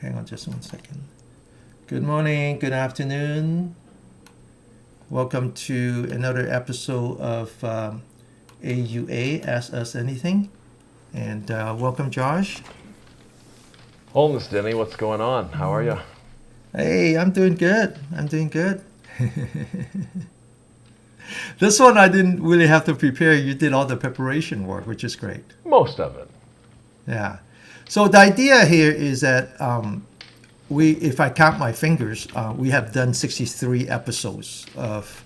Hang on just 1 second. Good morning, good afternoon. Welcome to another episode of AUA, Ask Us Anything. And welcome, Josh. Wholeness, Denny, what's going on? How are you? Hey, I'm doing good. This one I didn't really have to prepare. You did all the preparation work, which is great. Most of it. Yeah. So the idea here is that if I count my fingers, we have done 63 episodes of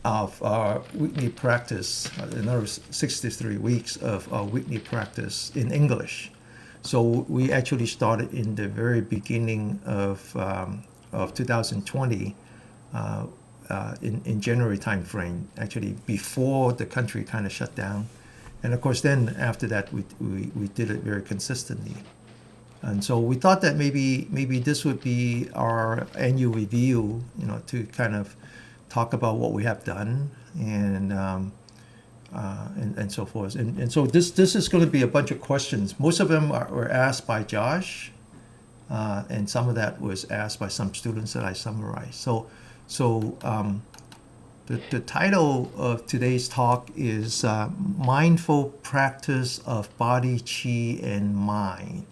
our weekly practice. Another 63 weeks of our weekly practice in English. So we actually started in the very beginning of 2020. In January timeframe, actually before the country kind of shut down, and of course then after that we did it very consistently, and so we thought that maybe this would be our annual review, to kind of talk about what we have done and so forth, and so this is going to be a bunch of questions. Most of them were asked by Josh, and some of that was asked by some students that I summarized. So the title of today's talk is Mindful Practice of Body, Chi, and Mind.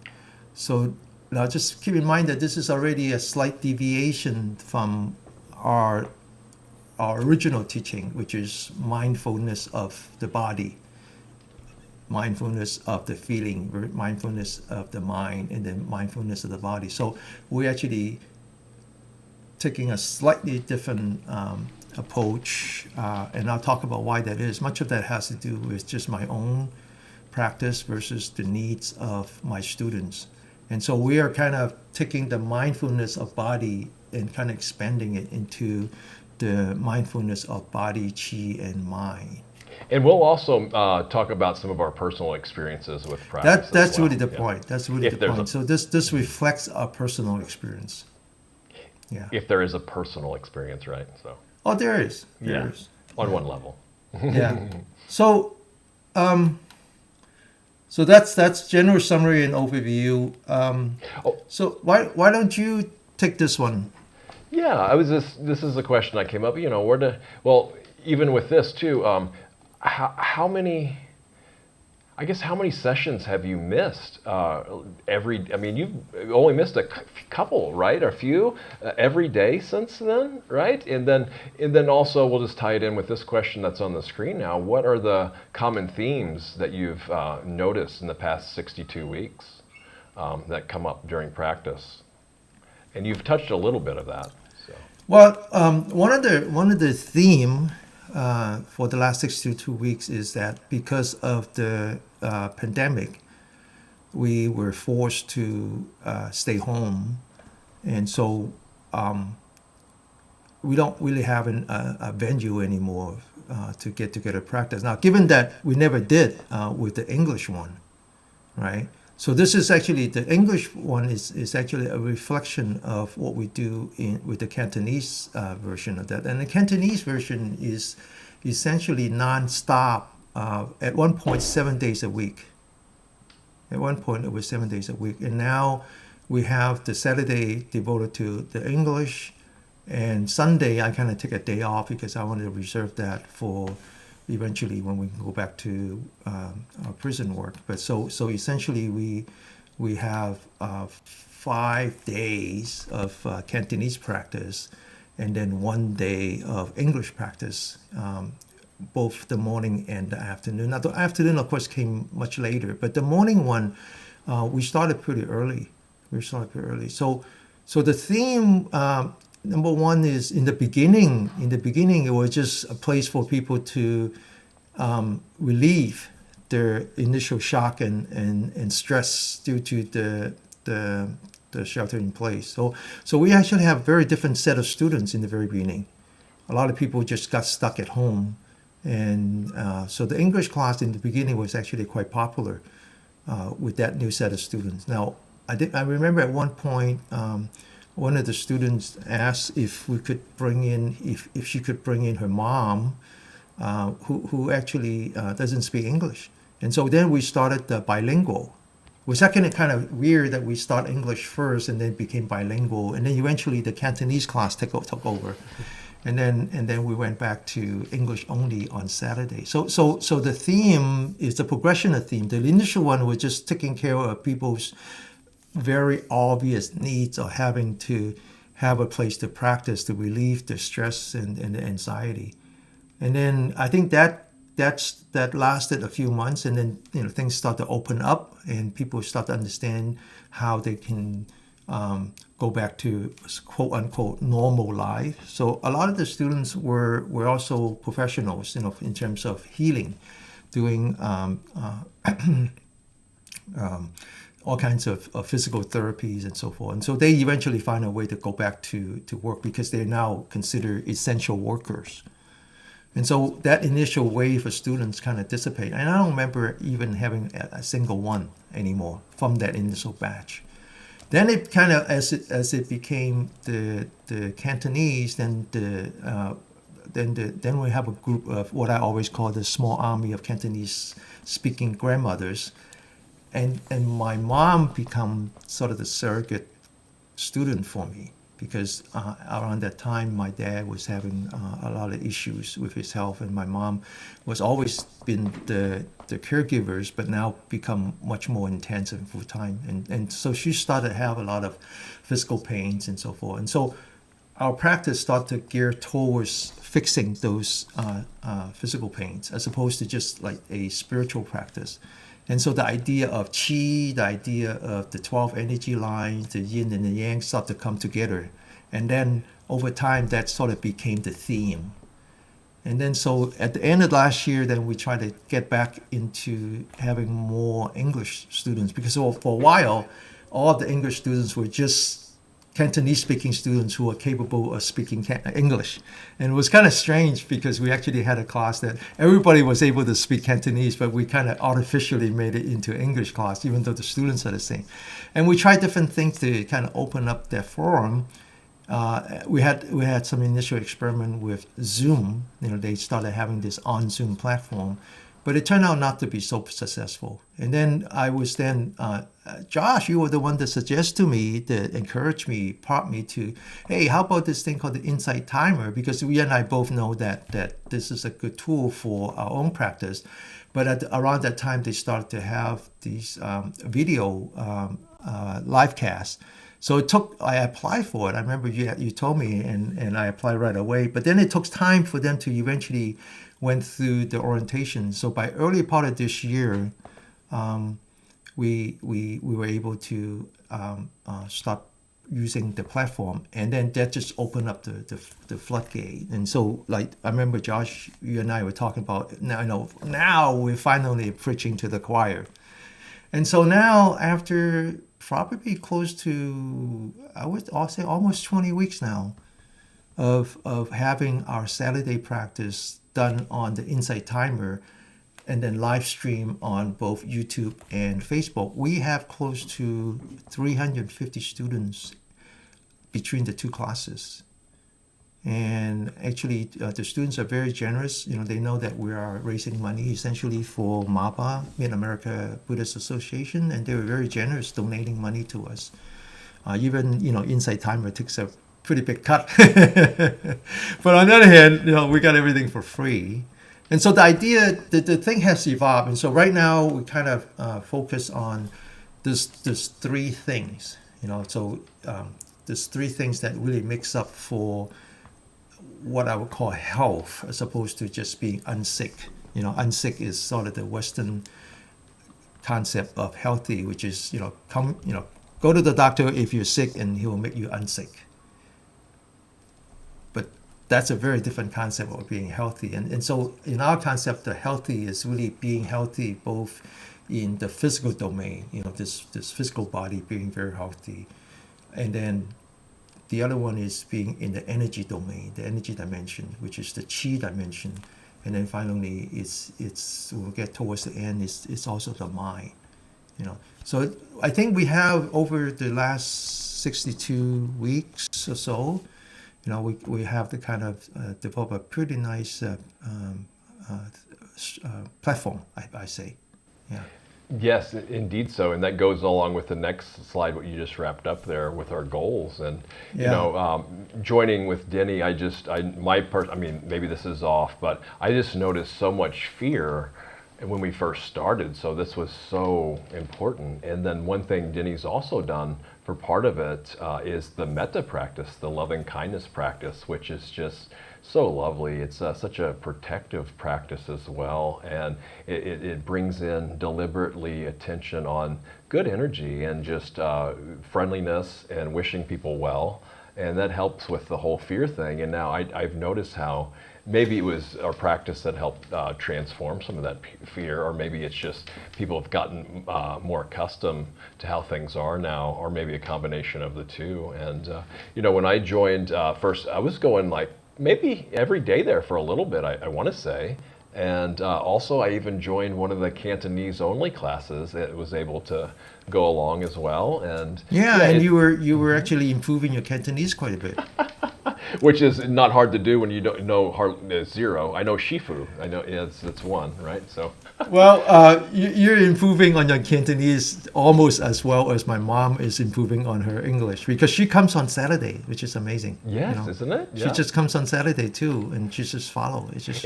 So now just keep in mind that this is already a slight deviation from our original teaching, which is mindfulness of the body, mindfulness of the feeling, mindfulness of the mind, and then mindfulness of the body. So we actually taking a slightly different approach, and I'll talk about why that is. Much of that has to do with just my own practice versus the needs of my students. And so we are kind of taking the mindfulness of body and kind of expanding it into the mindfulness of body, chi, and mind. And we'll also talk about some of our personal experiences with practice. That's well. really the point. That's really the point. So this reflects our personal experience. Yeah. If there is a personal experience, right? So. Oh, there is. There is. On one level. Yeah. So, so that's general summary and overview. So why don't you take this one? Yeah, this is a question that came up. Even with this too, how many sessions have you missed? You've only missed a couple, right? A few every day since then, right? And then also we'll just tie it in with this question that's on the screen now. What are the common themes that you've noticed in the past 62 weeks that come up during practice? And you've touched a little bit of that. So. Well, one of the theme for the last 62 weeks is that because of the pandemic, we were forced to stay home, and so we don't really have a venue anymore to get together practice. Now, given that we never did with the English one, right? So this is actually, the English one is actually a reflection of what we do with the Cantonese version of that. And the Cantonese version is essentially non-stop, at one point 7 days a week. At one point it was 7 days a week. And now we have the Saturday devoted to the English, and Sunday I kind of take a day off because I want to reserve that for eventually when we can go back to our prison work. But so essentially we have 5 days of Cantonese practice, and then 1 day of English practice, both the morning and the afternoon. Now the afternoon of course came much later, but the morning one we started pretty early. So the theme, number one, is in the beginning it was just a place for people to relieve their initial shock and stress due to the shelter in place. So we actually have a very different set of students in the very beginning. A lot of people just got stuck at home, and so the English class in the beginning was actually quite popular with that new set of students. Now I remember at one point one of the students asked if she could bring in her mom, who actually doesn't speak English. And so then we started the bilingual, was actually kind of weird that we start English first and then became bilingual, and then eventually the Cantonese class took over, and then we went back to English only on Saturday. So the theme is the progression of theme. The initial one was just taking care of people's very obvious needs of having to have a place to practice to relieve the stress and the anxiety. And then I think that lasted a few months, and then things start to open up and people start to understand how they can go back to quote unquote normal life. So a lot of the students were also professionals, in terms of healing, doing all kinds of physical therapies and so forth. And so they eventually find a way to go back to work because they're now considered essential workers. And so that initial wave of students kind of dissipate. And I don't remember even having a single one anymore from that initial batch. Then it kind of, as it became the Cantonese, then we have a group of what I always call the small army of Cantonese speaking grandmothers. And my mom became sort of the surrogate student for me, because around that time my dad was having a lot of issues with his health, and my mom was always been the caregivers, but now become much more intense and full time, and so she started to have a lot of physical pains and so forth. And so our practice started to gear towards fixing those physical pains as opposed to just like a spiritual practice. And so the idea of qi, the idea of the 12 energy lines, the yin and the yang start to come together. And then over time, that sort of became the theme. And then so at the end of last year, then we tried to get back into having more English students, because for a while, all of the English students were just Cantonese-speaking students who were capable of speaking English. And it was kind of strange because we actually had a class that everybody was able to speak Cantonese, but we kind of artificially made it into an English class, even though the students are the same. And we tried different things to kind of open up that forum. We had some initial experiment with Zoom. They started having this on Zoom platform, but it turned out not to be so successful. And then I was Josh, you were the one that suggested to me, that encouraged me, prompt me to, hey, how about this thing called the Insight Timer? Because we and I both know that this is a good tool for our own practice. But around that time, they started to have these video live casts. So I applied for it. I remember you told me, and I applied right away. But then it took time for them to eventually went through the orientation. So by early part of this year, we were able to start using the platform, and then that just opened up the floodgate. And so, like, I remember Josh, you and I were talking about now we're finally preaching to the choir. And so now, after probably close to, I'll say almost 20 weeks now of having our Saturday practice done on the Insight Timer, and then live stream on both YouTube and Facebook, we have close to 350 students between the two classes. And actually, the students are very generous. They know that we are raising money essentially for MAPA, Mid-America Buddhist Association, and they were very generous donating money to us. Even, Insight Timer takes a pretty big cut. But on the other hand, we got everything for free. And so the idea, the thing has evolved. And so right now we kind of focus on this three things, so there's three things that really makes up for what I would call health, as opposed to just being unsick. Unsick is sort of the Western concept of healthy, which is, go to the doctor if you're sick and he will make you unsick. That's a very different concept of being healthy. And so in our concept, the healthy is really being healthy both in the physical domain, this physical body being very healthy. And then the other one is being in the energy domain, the energy dimension, which is the qi dimension. And then finally, it's we'll get towards the end, it's also the mind. So I think we have, over the last 62 weeks or so, we have to kind of develop a pretty nice platform, I say. Yeah. Yes, indeed so, and that goes along with the next slide, what you just wrapped up there with our goals, and Yeah. joining with Denny, I mean, maybe this is off, but I just noticed so much fear when we first started, so this was so important. And then one thing Denny's also done for part of it is the metta practice, the loving kindness practice, which is just so lovely. It's such a protective practice as well, and it brings in deliberately attention on good energy and just friendliness and wishing people well, and that helps with the whole fear thing. And now I've noticed how maybe it was our practice that helped transform some of that fear, or maybe it's just people have gotten more accustomed to how things are now, or maybe a combination of the two. And when I joined first, I was going like maybe every day there for a little bit, I want to say. And also, I even joined one of the Cantonese only classes that was able to go along as well. And Yeah, and you were actually improving your Cantonese quite a bit. which is not hard to do when you don't know zero. I know Shifu. I know it's one, right? So Well, you're improving on your Cantonese almost as well as my mom is improving on her English, because she comes on Saturday, which is amazing. yes, isn't it? She just comes on Saturday too, and she just follow. It's just,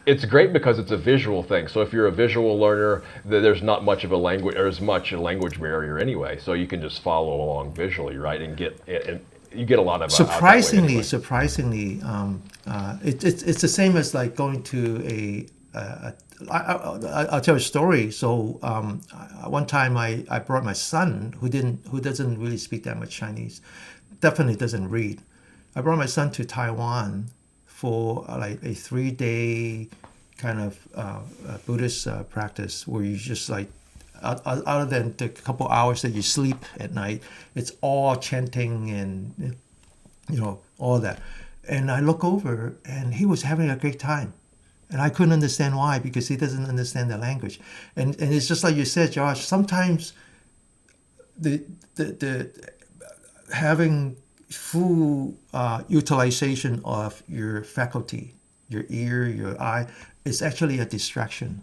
It's great because it's a visual thing. So if you're a visual learner, there's not much of a language or as much a language barrier anyway. So you can just follow along visually, right, and you get a lot of surprisingly, out that way anyway. it's the same as like going to I'll tell a story. So one time I brought my son who doesn't really speak that much Chinese, definitely doesn't read. I brought my son to Taiwan for like a 3-day kind of Buddhist practice where you just like other than the couple hours that you sleep at night, it's all chanting and all that. And I look over and he was having a great time. And I couldn't understand why, because he doesn't understand the language. And it's just like you said, Josh, sometimes the having full utilization of your faculty, your ear, your eye, is actually a distraction.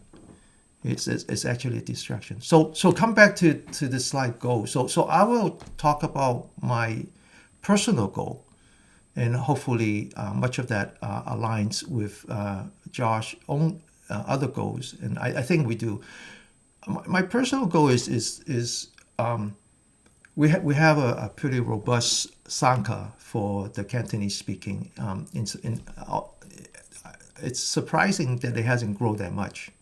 It's actually a distraction. So come back to this slide goal. So I will talk about my personal goal, and hopefully much of that aligns with Josh's own other goals, and I think we do. My personal goal is we have a pretty robust Sangha for the Cantonese speaking. It's surprising that it hasn't grown that much.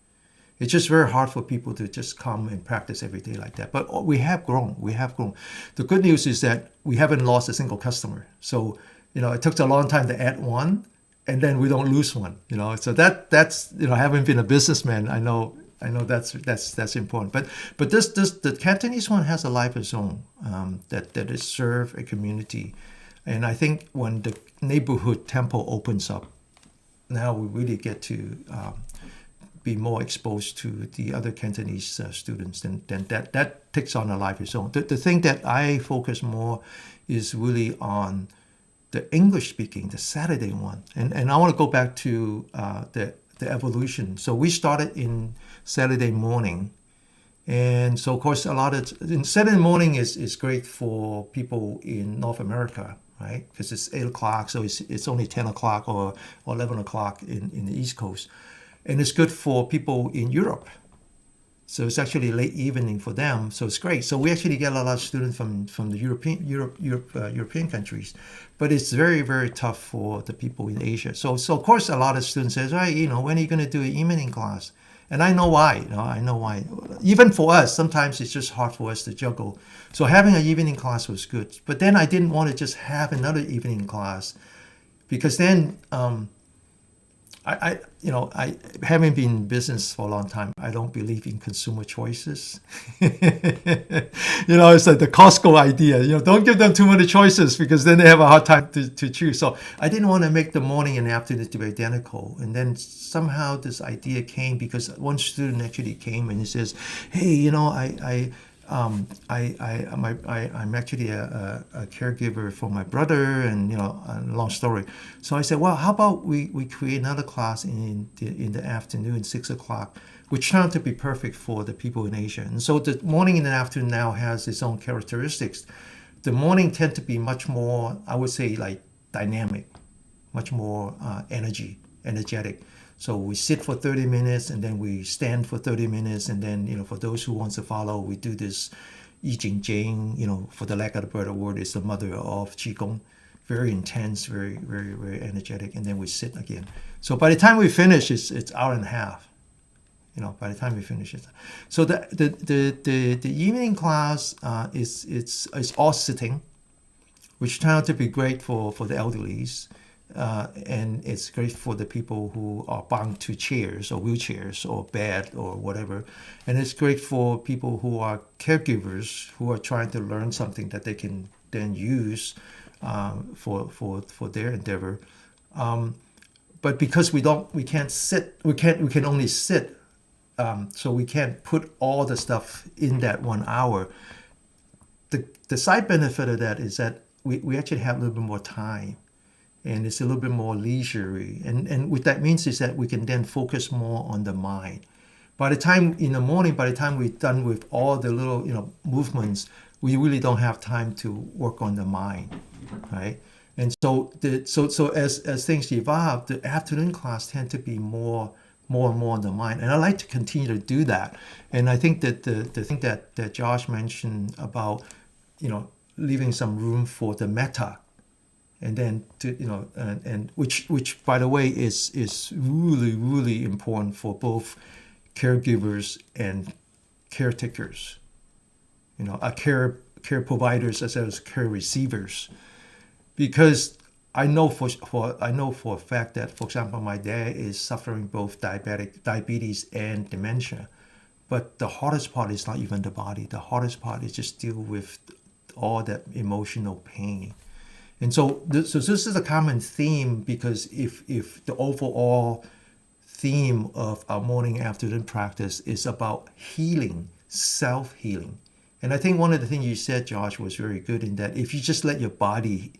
It's just very hard for people to just come and practice every day like that. But we have grown. We have grown. The good news is that we haven't lost a single customer. So, it took a long time to add one, and then we don't lose one. So that's having been a businessman, I know that's important. But this the Cantonese one has a life of its own that is serve a community, and I think when the neighborhood temple opens up, now we really get to be more exposed to the other Cantonese students, then that takes on a life of its own. The thing that I focus more is really on the English speaking, the Saturday one. And I want to go back to the evolution. So we started in Saturday morning. And so of course Saturday morning is great for people in North America, right? Because it's 8 o'clock, so it's only 10 o'clock or 11 o'clock in the East Coast. And it's good for people in Europe. So it's actually late evening for them. So it's great. So we actually get a lot of students from the European countries. But it's very, very tough for the people in Asia. So of course a lot of students says, right, when are you going to do an evening class? And I know why. I know why. Even for us, sometimes it's just hard for us to juggle. So having an evening class was good. But then I didn't want to just have another evening class, because then I having been in business for a long time, I don't believe in consumer choices. It's like the Costco idea. Don't give them too many choices, because then they have a hard time to choose. So I didn't want to make the morning and the afternoon to be identical. And then somehow this idea came because one student actually came and he says, "Hey, I'm actually a caregiver for my brother, and a long story. So I said, well, how about we create another class in the afternoon, 6 o'clock, which turned out to be perfect for the people in Asia. And so the morning and the afternoon now has its own characteristics. The morning tend to be much more, I would say, like dynamic, much more energetic. So we sit for 30 minutes and then we stand for 30 minutes. And then, for those who wants to follow, we do this Jinjing, for the lack of a better word, is the mother of Qigong. Very intense, very, very, very energetic. And then we sit again. So by the time we finish, it's hour and a half. By the time we finish it. So the evening class is all sitting, which turned out to be great for the elderlies. And it's great for the people who are bound to chairs or wheelchairs or bed or whatever. And it's great for people who are caregivers who are trying to learn something that they can then use for their endeavor. But because we can't sit, we can only sit. So we can't put all the stuff in that 1 hour. The side benefit of that is that we actually have a little bit more time, and it's a little bit more leisurely. And what that means is that we can then focus more on the mind. By the time in the morning, by the time we're done with all the little movements, we really don't have time to work on the mind, right? And so as things evolve, the afternoon class tend to be more and more on the mind. And I like to continue to do that. And I think that the thing that Josh mentioned about, leaving some room for the metta, and then and which by the way is really, really important for both caregivers and caretakers, care providers as well as care receivers, because I know for a fact that, for example, my dad is suffering both diabetes and dementia. But the hardest part is not even the body. The hardest part is just deal with all that emotional pain. And so this is a common theme, because if the overall theme of our morning afternoon practice is about healing, self-healing. And I think one of the things you said, Josh, was very good, in that if you just let your body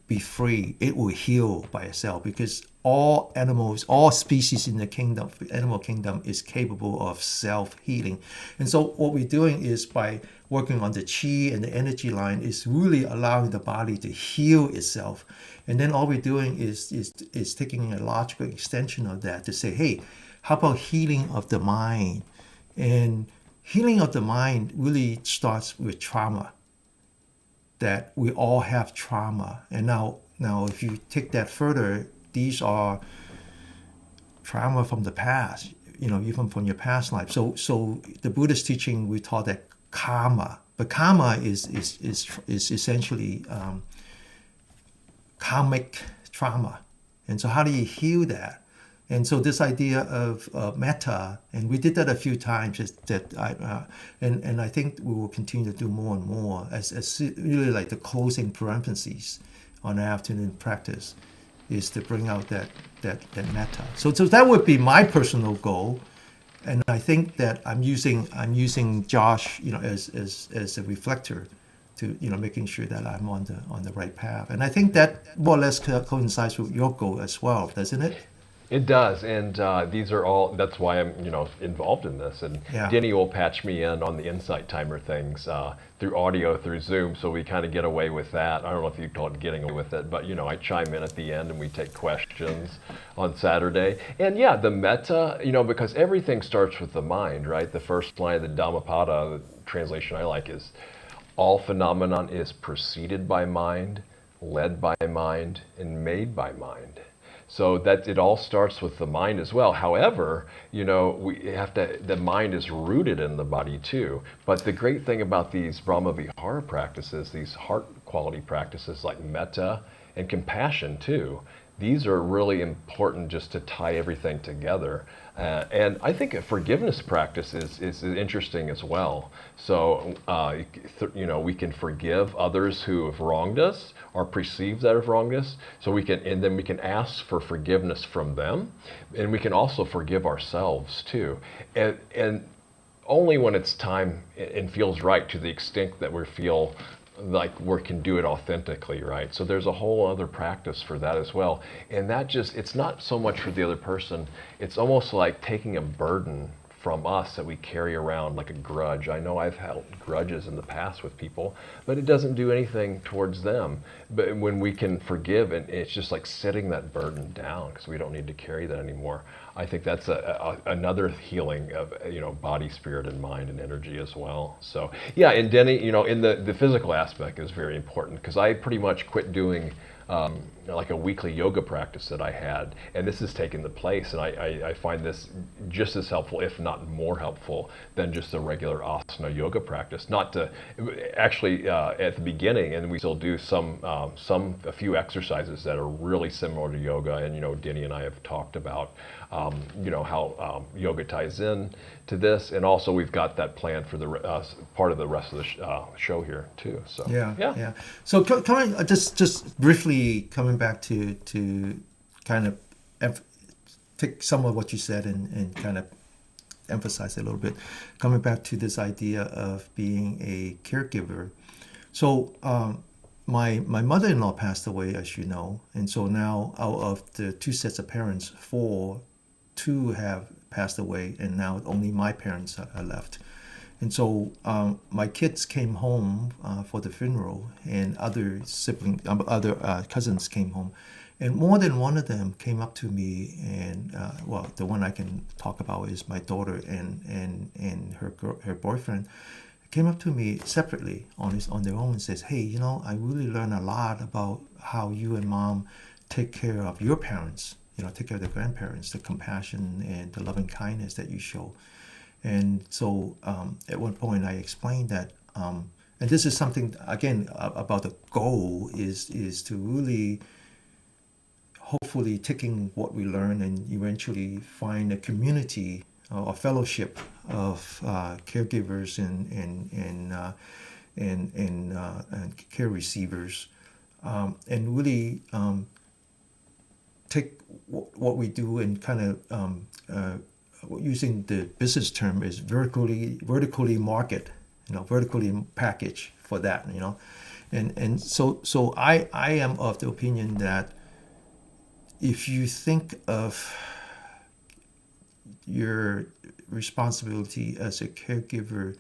be free, it will heal by itself, because all animals, all species in the animal kingdom is capable of self-healing. And so what we're doing is, by working on the chi and the energy line, is really allowing the body to heal itself. And then all we're doing is taking a logical extension of that to say, hey, how about healing of the mind? And healing of the mind really starts with trauma. That we all have trauma. And now if you take that further, these are trauma from the past, even from your past life. So the Buddhist teaching, we call that karma. But karma is essentially karmic trauma. And so how do you heal that? And so this idea of metta, and we did that a few times, and I think we will continue to do more and more as really like the closing parentheses on the afternoon practice, is to bring out that metta. So that would be my personal goal, and I think that I'm using Josh, as a reflector to making sure that I'm on the right path. And I think that more or less coincides with your goal as well, doesn't it? It does, and these are all. That's why I'm, involved in this. And Yeah. Denny will patch me in on the insight timer things through audio, through Zoom, so we kind of get away with that. I don't know if you call it getting away with it, but I chime in at the end and we take questions on Saturday. And yeah, the metta, because everything starts with the mind, right? The first line of the Dhammapada, the translation I like, is all phenomenon is preceded by mind, led by mind, and made by mind. So that it all starts with the mind as well. However, we have to, the mind is rooted in the body too. But the great thing about these Brahma Vihara practices, these heart quality practices like metta and compassion too, these are really important just to tie everything together. And I think a forgiveness practice is interesting as well. So, we can forgive others who have wronged us or perceive that have wronged us. So then we can ask for forgiveness from them. And we can also forgive ourselves too. And only when it's time and feels right, to the extent that we feel like we can do it authentically, right? So there's a whole other practice for that as well. And that just, it's not so much for the other person, it's almost like taking a burden from us that we carry around like a grudge. I know I've held grudges in the past with people, but it doesn't do anything towards them. But when we can forgive, and it's just like setting that burden down because we don't need to carry that anymore. I think that's another healing of, body, spirit, and mind and energy as well. So yeah, and Denny, in the physical aspect is very important, because I pretty much quit doing like a weekly yoga practice that I had, and this has taken the place, and I find this just as helpful, if not more helpful, than just a regular asana yoga practice. Not to actually at the beginning, and we still do a few exercises that are really similar to yoga, and Denny and I have talked about how yoga ties in to this, and also we've got that planned for the part of the rest of the show here too. So yeah. So coming just briefly coming back to kind of take some of what you said and kind of emphasize it a little bit. Coming back to this idea of being a caregiver. So my mother-in-law passed away, as you know, and so now out of the two sets of parents, two have passed away, and now only my parents are left. And so my kids came home for the funeral, and other cousins came home, and more than one of them came up to me, and the one I can talk about is my daughter and her boyfriend came up to me separately on their own and says, "Hey, I really learned a lot about how you and Mom take care of your parents. Take care of the grandparents, the compassion and the loving kindness that you show." And so at one point I explained that, and this is something, again, about the goal is to really, hopefully, taking what we learn and eventually find a community, a fellowship of caregivers and care receivers, and really take what we do and kind of using the business term is vertically market, vertically package for that, and so I am of the opinion that if you think of your responsibility as a caregiver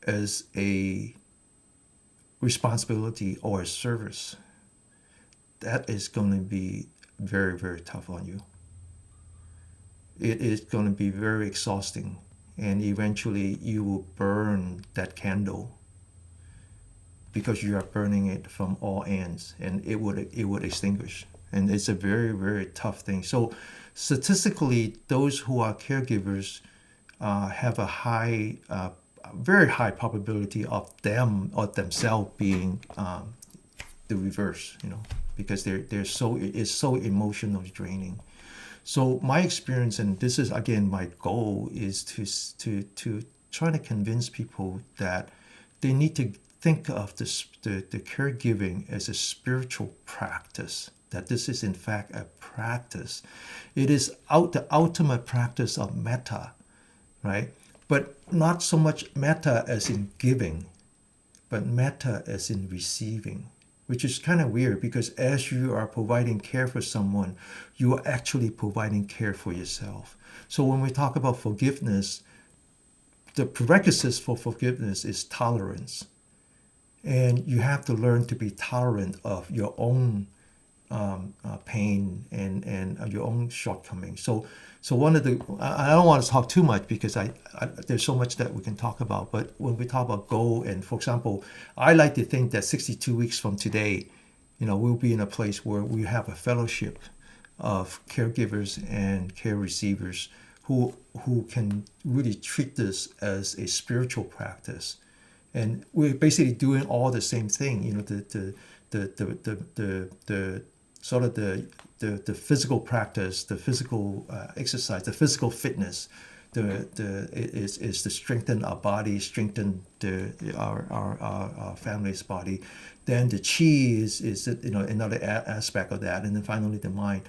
as a responsibility or a service, that is going to be very, very tough on you. It is going to be very exhausting, and eventually you will burn that candle because you are burning it from all ends, and it would extinguish, and it's a very, very tough thing. So statistically, those who are caregivers have a very high probability of themselves being the reverse, because it's so emotionally draining. So my experience, and this is again my goal, is to try to convince people that they need to think of the caregiving as a spiritual practice. That this is in fact a practice. It is the ultimate practice of metta, right? But not so much metta as in giving, but metta as in receiving. Which is kind of weird, because as you are providing care for someone, you are actually providing care for yourself. So when we talk about forgiveness, the prerequisites for forgiveness is tolerance. And you have to learn to be tolerant of your own pain and your own shortcomings. So one of the, I don't want to talk too much because there's so much that we can talk about, but when we talk about goal, and for example, I like to think that 62 weeks from today, we'll be in a place where we have a fellowship of caregivers and care receivers who can really treat this as a spiritual practice. And we're basically doing all the same thing, the sort of the physical practice, the physical exercise, the physical fitness, is to strengthen our body, strengthen our family's body. Then the chi is another aspect of that, and then finally the mind.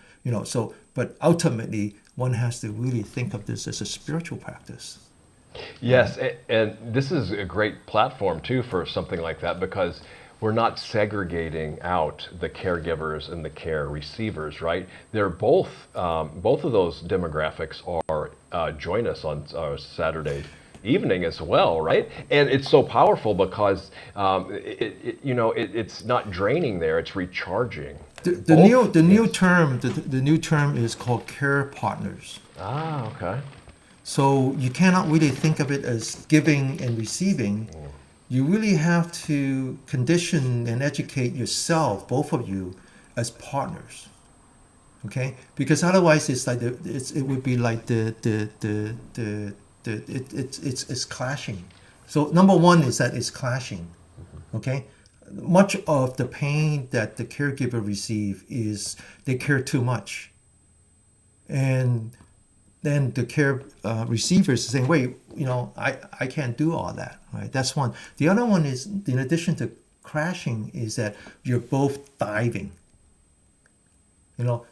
So but ultimately one has to really think of this as a spiritual practice. Yes, and this is a great platform too for something like that because we're not segregating out the caregivers and the care receivers, right? They're both of those demographics are join us on Saturday evening as well, right? And it's so powerful because it's not draining there; it's recharging. The new term is called care partners. Ah, okay. So you cannot really think of it as giving and receiving. You really have to condition and educate yourself, both of you, as partners. Okay, because otherwise it's like it would be like it's clashing. So number one is that it's clashing. Okay, much of the pain that the caregiver receive is they care too much, and then the care receivers are saying, wait, I can't do all that, right? That's one. The other one is, in addition to crashing, is that you're both diving.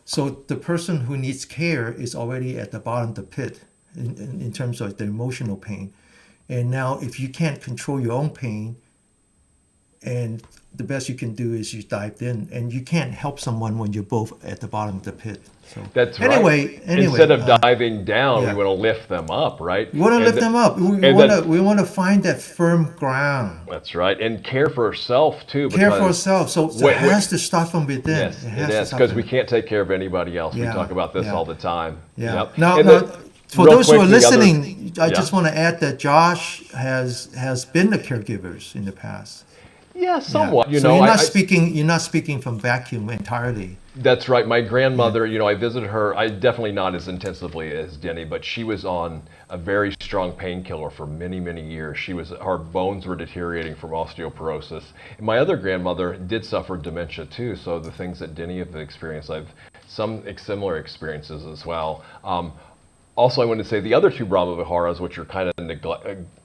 So the person who needs care is already at the bottom of the pit in terms of the emotional pain. And now if you can't control your own pain, and the best you can do is you dive in, and you can't help someone when you're both at the bottom of the pit. So that's anyway, right. Instead of diving down, we want to lift them up, right? We want to lift them up. We want to find that firm ground. That's right, and care for ourselves too. Care for ourselves. So it has to start from within. Yes, it is, because we can't take care of anybody else. We talk about this all the time. Yeah. Yep. Now, for those who are listening, I just want to add that Josh has been the caregivers in the past. Yeah, somewhat. Yeah. So you're not speaking from vacuum entirely. That's right. My grandmother, I visited her. I definitely not as intensively as Denny, but she was on a very strong painkiller for many, many years. Her bones were deteriorating from osteoporosis. And my other grandmother did suffer dementia too. So the things that Denny have experienced, I've some similar experiences as well. Also, I wanted to say the other two Brahma Viharas, which are kind of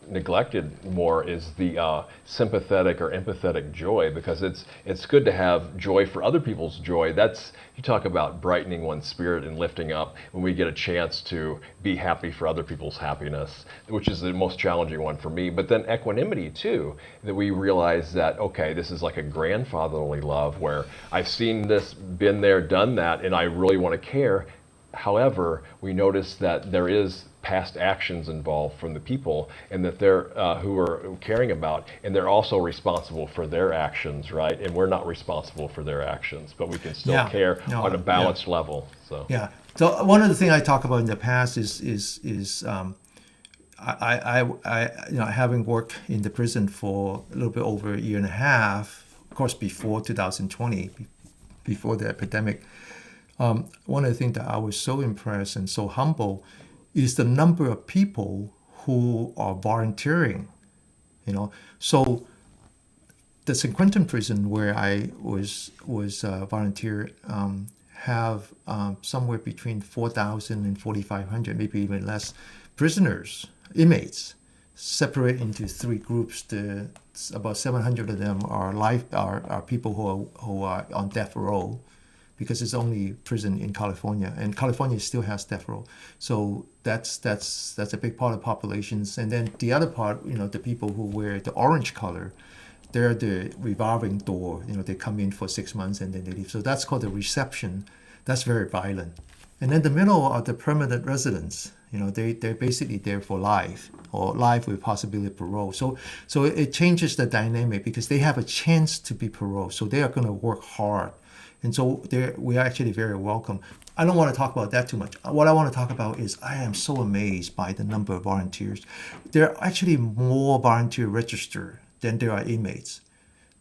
neglected more, is the sympathetic or empathetic joy, because it's good to have joy for other people's joy. You talk about brightening one's spirit and lifting up when we get a chance to be happy for other people's happiness, which is the most challenging one for me. But then equanimity too, that we realize that, okay, this is like a grandfatherly love where I've seen this, been there, done that, and I really want to care. However, we notice that there is past actions involved from the people, and that they're who we're caring about, and they're also responsible for their actions, right? And we're not responsible for their actions, but we can still care on a balanced level. So So one of the things I talk about in the past is I having worked in the prison for a little bit over a year and a half, of course before 2020, before the epidemic. One of the things that I was so impressed and so humble is the number of people who are volunteering. So the San Quentin prison where I was volunteer have somewhere between 4,000 and 4,500, maybe even less, inmates, separate into three groups. About 700 of them are people who are on death row, because it's only prison in California, and California still has death row. So that's a big part of populations. And then the other part, the people who wear the orange color, they're the revolving door. They come in for 6 months and then they leave. So that's called the reception. That's very violent. And then the middle are the permanent residents. They're basically there for life, or life with possibility of parole. So it changes the dynamic, because they have a chance to be paroled. So they are going to work hard. And so we are actually very welcome. I don't want to talk about that too much. What I want to talk about is I am so amazed by the number of volunteers. There are actually more volunteers registered than there are inmates.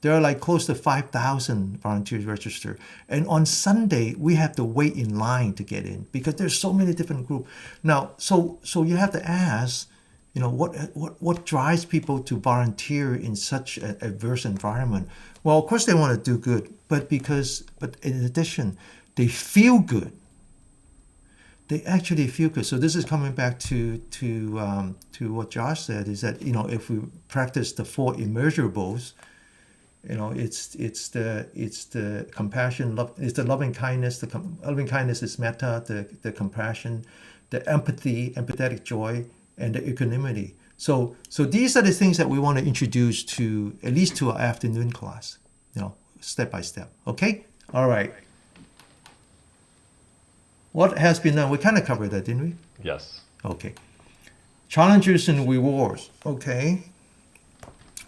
There are like close to 5,000 volunteers registered. And on Sunday, we have to wait in line to get in, because there's so many different groups. Now, so you have to ask, what drives people to volunteer in such an adverse environment? Well, of course they want to do good, but in addition, they feel good. They actually feel good. So this is coming back to what Josh said, is that if we practice the Four Immeasurables, it's the compassion, it's the loving kindness. The loving kindness is metta. The compassion, the empathy, empathetic joy, and the equanimity. So these are the things that we want to introduce to at least to our afternoon class, step by step. Okay? All right. What has been done? We kind of covered that, didn't we? Yes. Okay. Challenges and rewards. Okay.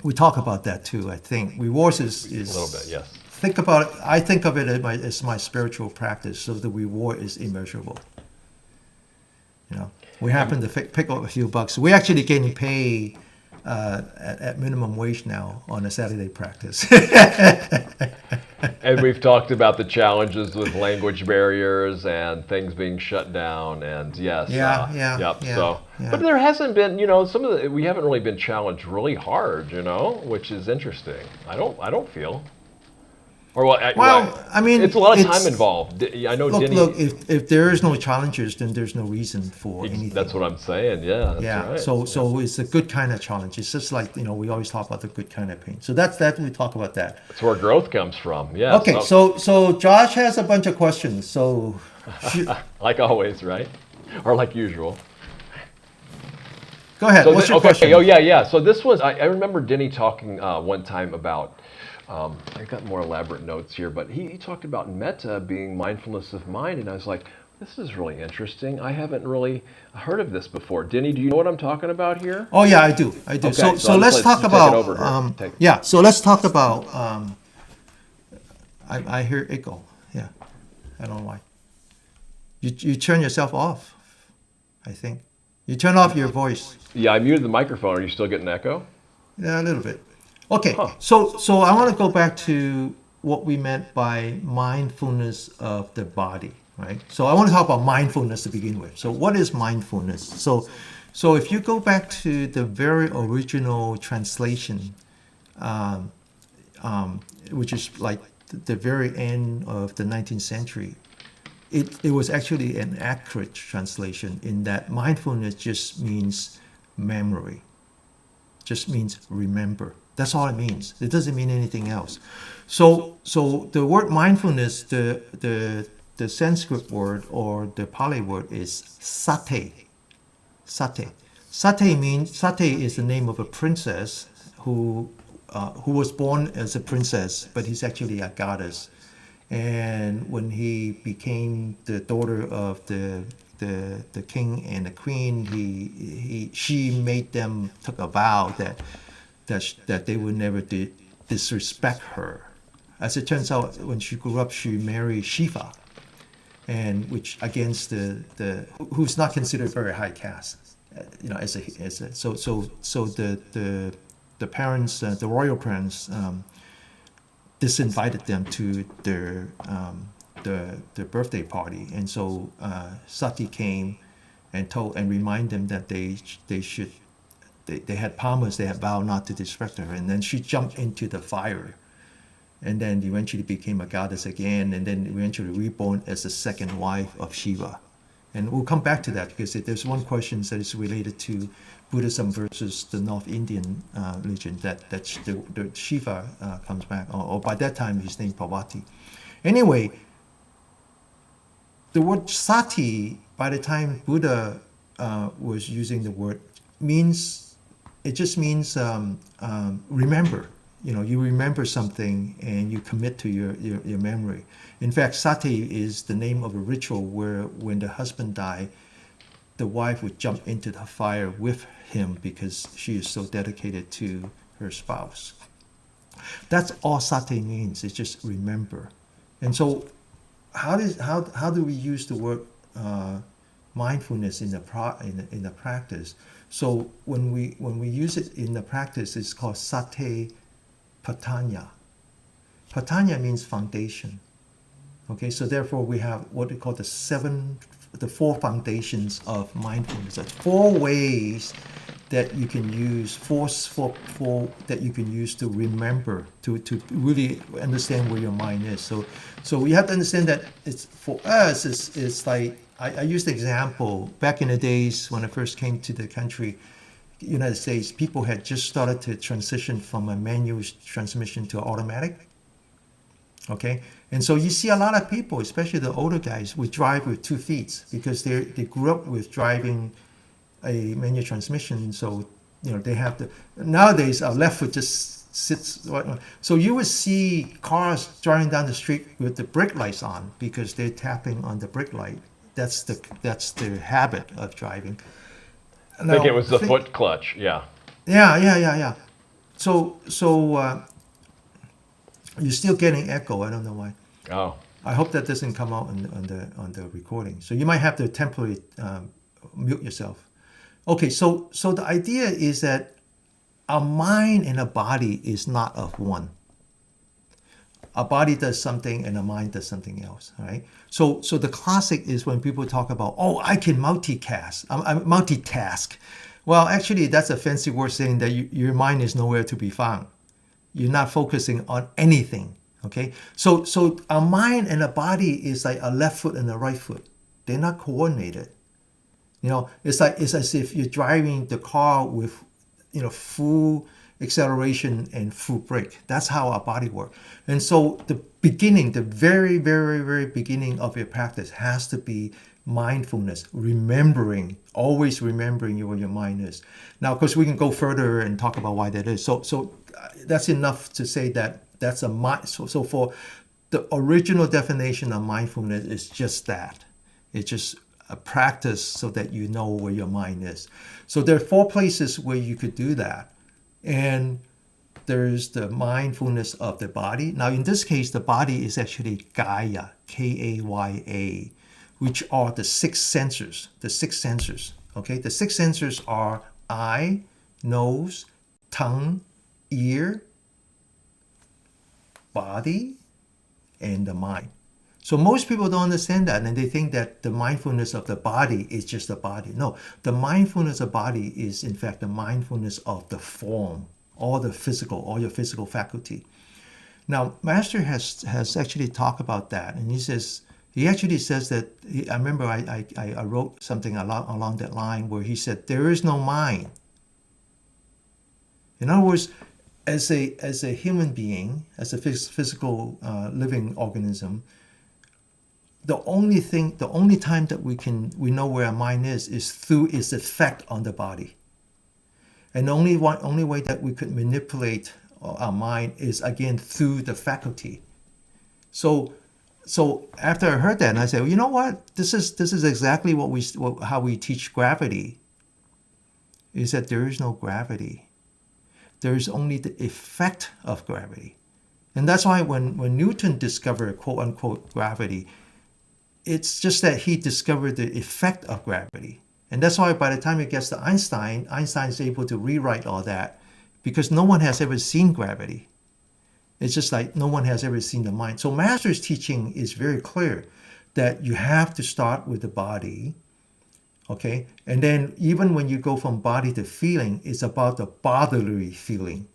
We talk about that too, I think. Rewards is A little bit, yes. I think of it as my spiritual practice, so the reward is immeasurable. We happen to pick up a few bucks. We're actually getting paid at minimum wage now on a Saturday practice. And we've talked about the challenges with language barriers and things being shut down, and yes. But there hasn't been, we haven't really been challenged really hard, which is interesting. I don't feel. I mean, it's a lot of time involved. I know. Look. If there is no challenges, then there's no reason for anything. That's what I'm saying. Yeah. That's right. So it's a good kind of challenge. It's just like we always talk about the good kind of pain. So that's that. We talk about that. That's where growth comes from. Yeah. Okay. So Josh has a bunch of questions. So like always, right? Or like usual. Go ahead. What's your question? Oh yeah. So this was I remember Denny talking one time about. I've got more elaborate notes here, but he talked about metta being mindfulness of mind, and I was like, this is really interesting. I haven't really heard of this before. Denny, do you know what I'm talking about here? Oh yeah, I do. Okay, so let's talk about. So let's talk about. I hear echo. Yeah, I don't know why. You turn yourself off. I think you turn off your voice. Yeah, I muted the microphone. Are you still getting echo? Yeah, a little bit. Okay, so I want to go back to what we meant by mindfulness of the body, right? So I want to talk about mindfulness to begin with. So what is mindfulness? So if you go back to the very original translation, which is like the very end of the 19th century, it was actually an accurate translation in that mindfulness just means memory, just means remember. That's all it means. It doesn't mean anything else. So the word mindfulness, the Sanskrit word or the Pali word is sati. Sati. Sati is the name of a princess who was born as a princess, but he's actually a goddess. And when he became the daughter of the king and the queen, she made them took a vow that they would never disrespect her. As it turns out, when she grew up, she married Shiva, and which against who's not considered very high caste, so the parents, the royal parents, disinvited them to their birthday party, and so Sati came and reminded them that they should. They had promised, they had vowed not to disrespect her, and then she jumped into the fire, and then eventually became a goddess again, and then eventually reborn as the second wife of Shiva. And we'll come back to that because there's one question that is related to Buddhism versus the North Indian religion that the Shiva comes back, or by that time he's named Parvati. Anyway, the word sati, by the time Buddha was using the word, it just means remember. You remember something and you commit to your memory. In fact, sati is the name of a ritual where when the husband died, the wife would jump into the fire with him because she is so dedicated to her spouse. That's all sati means. It's just remember. And so, how do we use the word mindfulness in the practice? So when we use it in the practice, it's called sati patanya. Patanya means foundation. Okay, so therefore we have what we call the four foundations of mindfulness. That's four ways that you can use, that you can use to remember, to really understand where your mind is. So we have to understand that for us, it's like, I used the example, back in the days when I first came to the country, United States, people had just started to transition from a manual transmission to automatic. Okay, and so you see a lot of people, especially the older guys, would drive with 2 feet because they grew up with driving a manual transmission. So they have to, nowadays our left foot just sits right. So you would see cars driving down the street with the brake lights on because they're tapping on the brake light. That's the habit of driving. I think it was the foot clutch. Yeah. Yeah. So you're still getting echo. I don't know why. Oh. I hope that doesn't come out on the recording. So you might have to temporarily mute yourself. Okay, so the idea is that a mind and a body is not of one. A body does something and a mind does something else, right? So the classic is when people talk about, oh, I can multitask. I'm multitask. Well, actually, that's a fancy word saying that your mind is nowhere to be found. You're not focusing on anything. Okay, so a mind and a body is like a left foot and a right foot. They're not coordinated. It's as if you're driving the car with, full acceleration and full brake. That's how our body works. And so the very, very, very beginning of your practice has to be mindfulness, always remembering where your mind is. Now, of course, we can go further and talk about why that is. So that's enough to say that that's a mind. So for the original definition of mindfulness is just that. It's just a practice so that you know where your mind is. So there are 4 places where you could do that. And there's the mindfulness of the body. Now, in this case, the body is actually Kaya, Kaya, which are the 6 sensors. Okay? The 6 sensors are eye, nose, tongue, ear, body, and the mind. So most people don't understand that, and they think that the mindfulness of the body is just the body. No, the mindfulness of body is in fact the mindfulness of the form, all your physical faculty. Now, Master has actually talked about that, and he actually says that, I remember I wrote something along that line where he said, there is no mind. In other words, as a human being, as a physical living organism, the only time that we know where our mind is through its effect on the body. And the only way that we could manipulate our mind is again through the faculty. So after I heard that, and I said, well, you know what? This is exactly how we teach gravity. Is that there is no gravity. There is only the effect of gravity. And that's why when Newton discovered quote unquote gravity, it's just that he discovered the effect of gravity. And that's why by the time it gets to Einstein is able to rewrite all that because no one has ever seen gravity. It's just like no one has ever seen the mind. So Master's teaching is very clear that you have to start with the body, okay? And then even when you go from body to feeling, it's about the bodily feeling.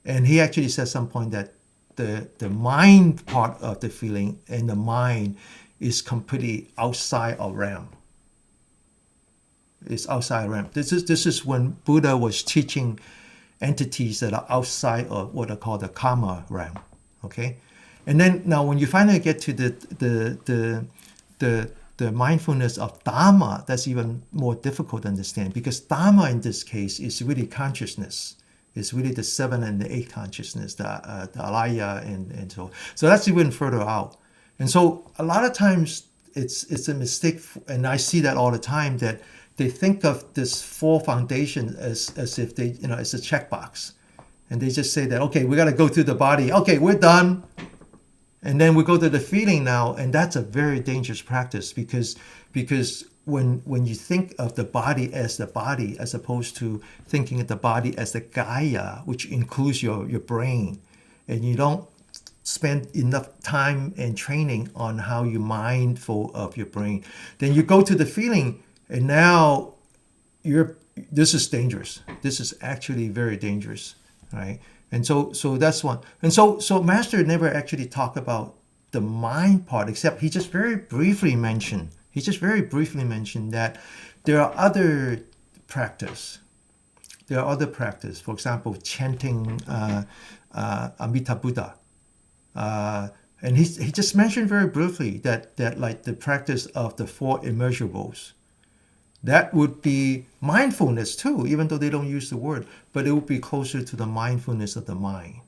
And he actually says some point that the mind part of the feeling and the mind is completely outside of realm. It's outside realm. This is when Buddha was teaching entities that are outside of what are called the karma realm. Okay, and then now when you finally get to the mindfulness of Dharma, that's even more difficult to understand because Dharma in this case is really consciousness. It's really the 7 and the 8 consciousness, the alaya and so. So that's even further out. And so a lot of times it's a mistake, and I see that all the time, that they think of this 4 foundation as if they, it's a checkbox. And they just say that, okay, we got to go through the body. Okay, we're done. And then we go to the feeling now, and that's a very dangerous practice because when you think of the body as opposed to thinking of the body as the Kaya, which includes your brain, and you don't spend enough time and training on how you're mindful of your brain, then you go to the feeling, and now this is dangerous. This is actually very dangerous, right? And so that's one. And so Master never actually talked about the mind part, except he just very briefly mentioned that there are other practice. For example, chanting Amita Buddha. And he just mentioned very briefly that like the practice of the Four Immeasurables. That would be mindfulness too, even though they don't use the word, but it would be closer to the mindfulness of the mind.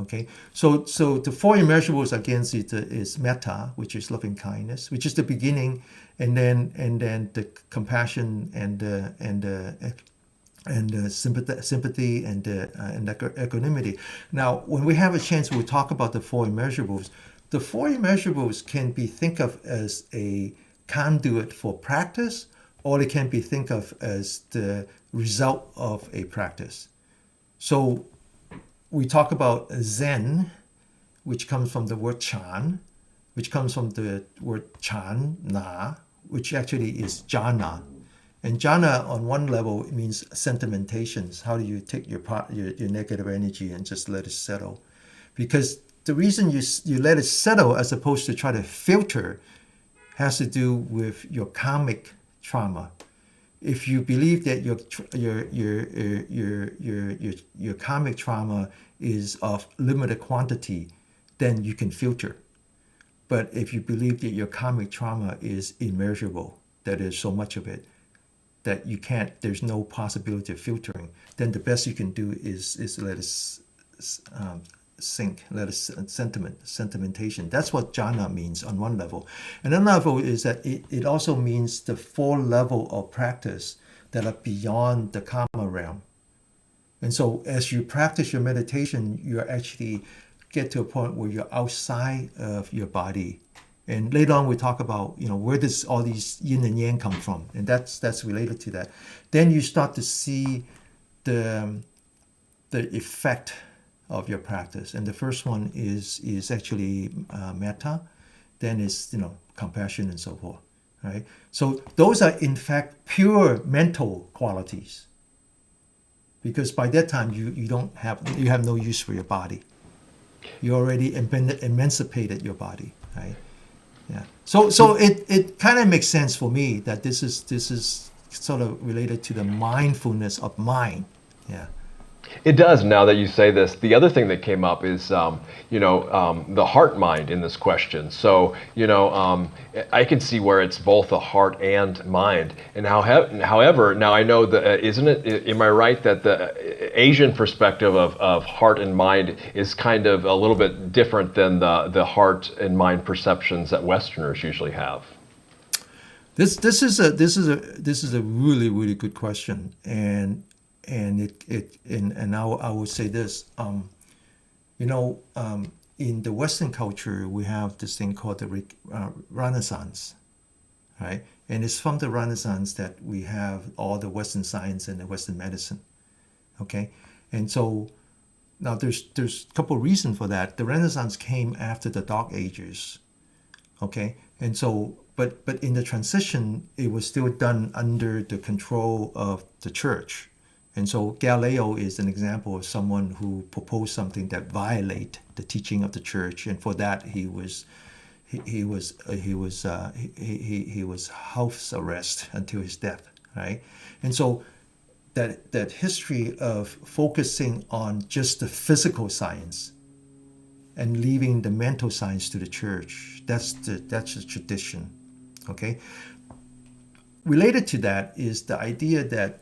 Okay, so the four immeasurables again is metta, which is loving kindness, which is the beginning, and then the compassion and the sympathy and the equanimity. Now, when we have a chance, we'll talk about the four immeasurables. The four immeasurables can be think of as a conduit for practice, or it can be think of as the result of a practice. So we talk about Zen, which comes from the word Chan, which comes from the word Chan Na, which actually is jhana. And jhana on one level means sentimentations. How do you take your negative energy and just let it settle? Because the reason you let it settle as opposed to try to filter has to do with your karmic trauma. If you believe that your karmic trauma is of limited quantity, then you can filter. But if you believe that your karmic trauma is immeasurable, that there's so much of it that you can't, there's no possibility of filtering, then the best you can do is let it sink, let it sentimentation. That's what jhana means on one level. And another level is that it also means the four level of practice that are beyond the karma realm. And so as you practice your meditation, you actually get to a point where you're outside of your body. And later on we talk about, where does all these yin and yang come from? And that's related to that. Then you start to see the effect of your practice. And the first one is actually metta, then is compassion and so forth, right? So those are in fact pure mental qualities, because by that time you have no use for your body. You already emancipated your body, right? Yeah. So it kind of makes sense for me that this is sort of related to the mindfulness of mind. Yeah. It does, now that you say this. The other thing that came up is, the heart mind in this question. So, I can see where it's both the heart and mind. And however, now I know that, am I right that the Asian perspective of heart and mind is kind of a little bit different than the heart and mind perceptions that Westerners usually have? This is a really, really good question, and I would say this, in the Western culture, we have this thing called the Renaissance, right? And it's from the Renaissance that we have all the Western science and the Western medicine, okay? And so now there's a couple of reasons for that. The Renaissance came after the Dark Ages, okay? And so, but in the transition, it was still done under the control of the church. And so Galileo is an example of someone who proposed something that violate the teaching of the church, and for that he was house arrest until his death, right? And so that history of focusing on just the physical science and leaving the mental science to the church, that's the tradition, okay? Related to that is the idea that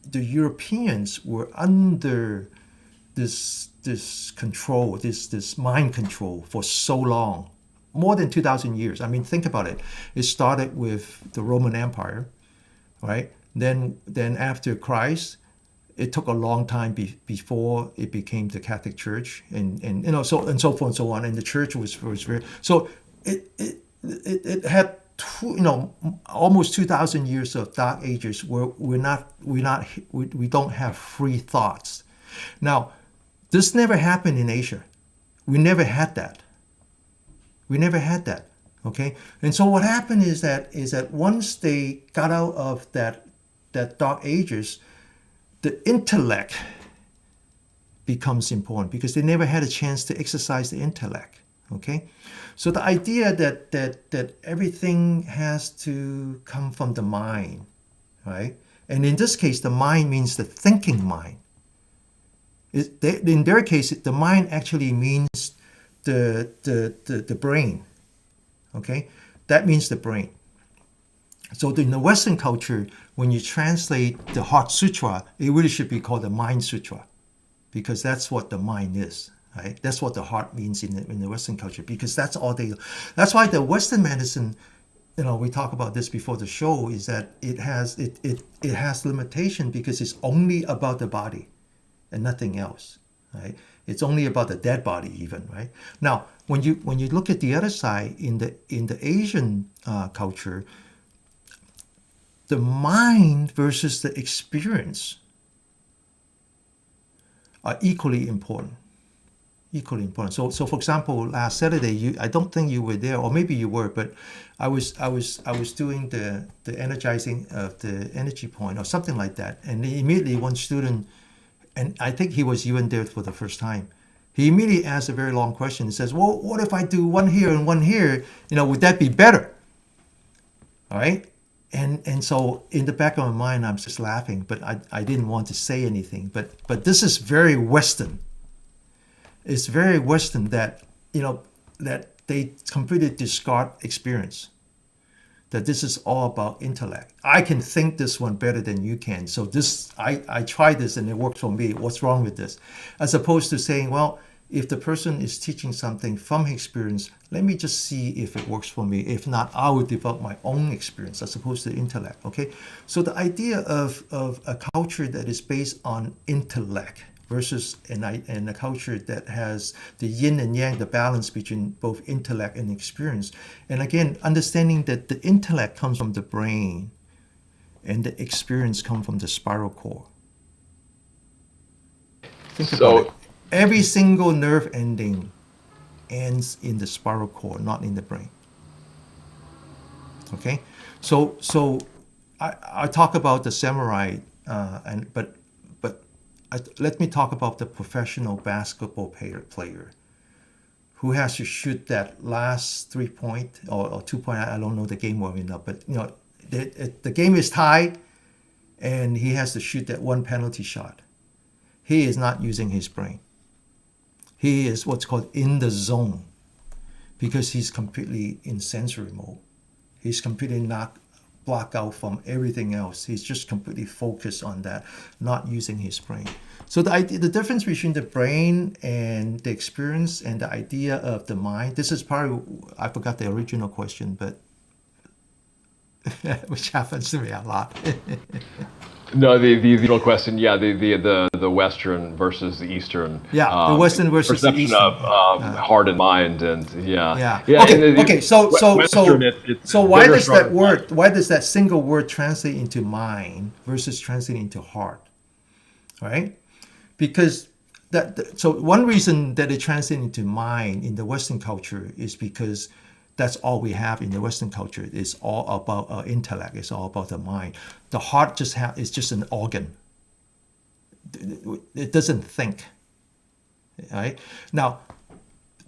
the Europeans were under this control, this mind control for so long, more than 2,000 years. I mean, think about it. It started with the Roman Empire, right? Then after Christ, it took a long time before it became the Catholic Church, and so forth and so on. And the church was very, so it had almost 2,000 years of dark ages where we don't have free thoughts. Now, this never happened in Asia. We never had that. Okay. And so what happened is that once they got out of that dark ages, the intellect becomes important because they never had a chance to exercise the intellect. Okay, so the idea that everything has to come from the mind, right? And in this case, the mind means the thinking mind. In their case, the mind actually means the brain. Okay, that means the brain. So in the Western culture, when you translate the Heart Sutra, it really should be called the Mind Sutra, because that's what the mind is, right? That's what the heart means in the Western culture, because that's all they. That's why the Western medicine, we talk about this before the show, is that it has limitation because it's only about the body and nothing else, right? It's only about the dead body, even, right? Now, when you look at the other side in the Asian culture, the mind versus the experience are equally important. Equally important. So for example, last Saturday, I don't think you were there, or maybe you were, but I was doing the energizing of the energy point or something like that, and immediately one student, and I think he was even there for the first time, he immediately asked a very long question. He says, "Well, what if I do one here and one here? Would that be better?" All right. And so in the back of my mind, I'm just laughing, but I didn't want to say anything. But this is very Western. It's very Western that that they completely discard experience. That this is all about intellect. I can think this one better than you can. So I tried this and it worked for me. What's wrong with this? As opposed to saying, well, if the person is teaching something from experience, let me just see if it works for me. If not, I will develop my own experience as opposed to intellect. Okay, so the idea of a culture that is based on intellect versus a culture that has the yin and yang, the balance between both intellect and experience. And again, understanding that the intellect comes from the brain and the experience comes from the spiral cord. Think about it. Every single nerve ending ends in the spiral cord, not in the brain. Okay, so I talk about the samurai, but let me talk about the professional basketball player who has to shoot that last 3-point or 2-point. I don't know the game well enough, but the game is tied, and he has to shoot that one penalty shot. He is not using his brain. He is what's called in the zone, because he's completely in sensory mode. He's completely not blocked out from everything else. He's just completely focused on that, not using his brain. So the difference between the brain and the experience and the idea of the mind, this is probably, I forgot the original question, but which happens to me a lot. No, the real question, yeah, the Western versus the Eastern. Yeah, the Western versus the perception Eastern. of heart and mind, and yeah. Okay. So why does that word? word? Why does that single word translate into mind versus translate into heart? Right? Because so one reason that it translates into mind in the Western culture is because that's all we have in the Western culture. It's all about our intellect. It's all about the mind. The heart is just an organ. It doesn't think. Right? Now,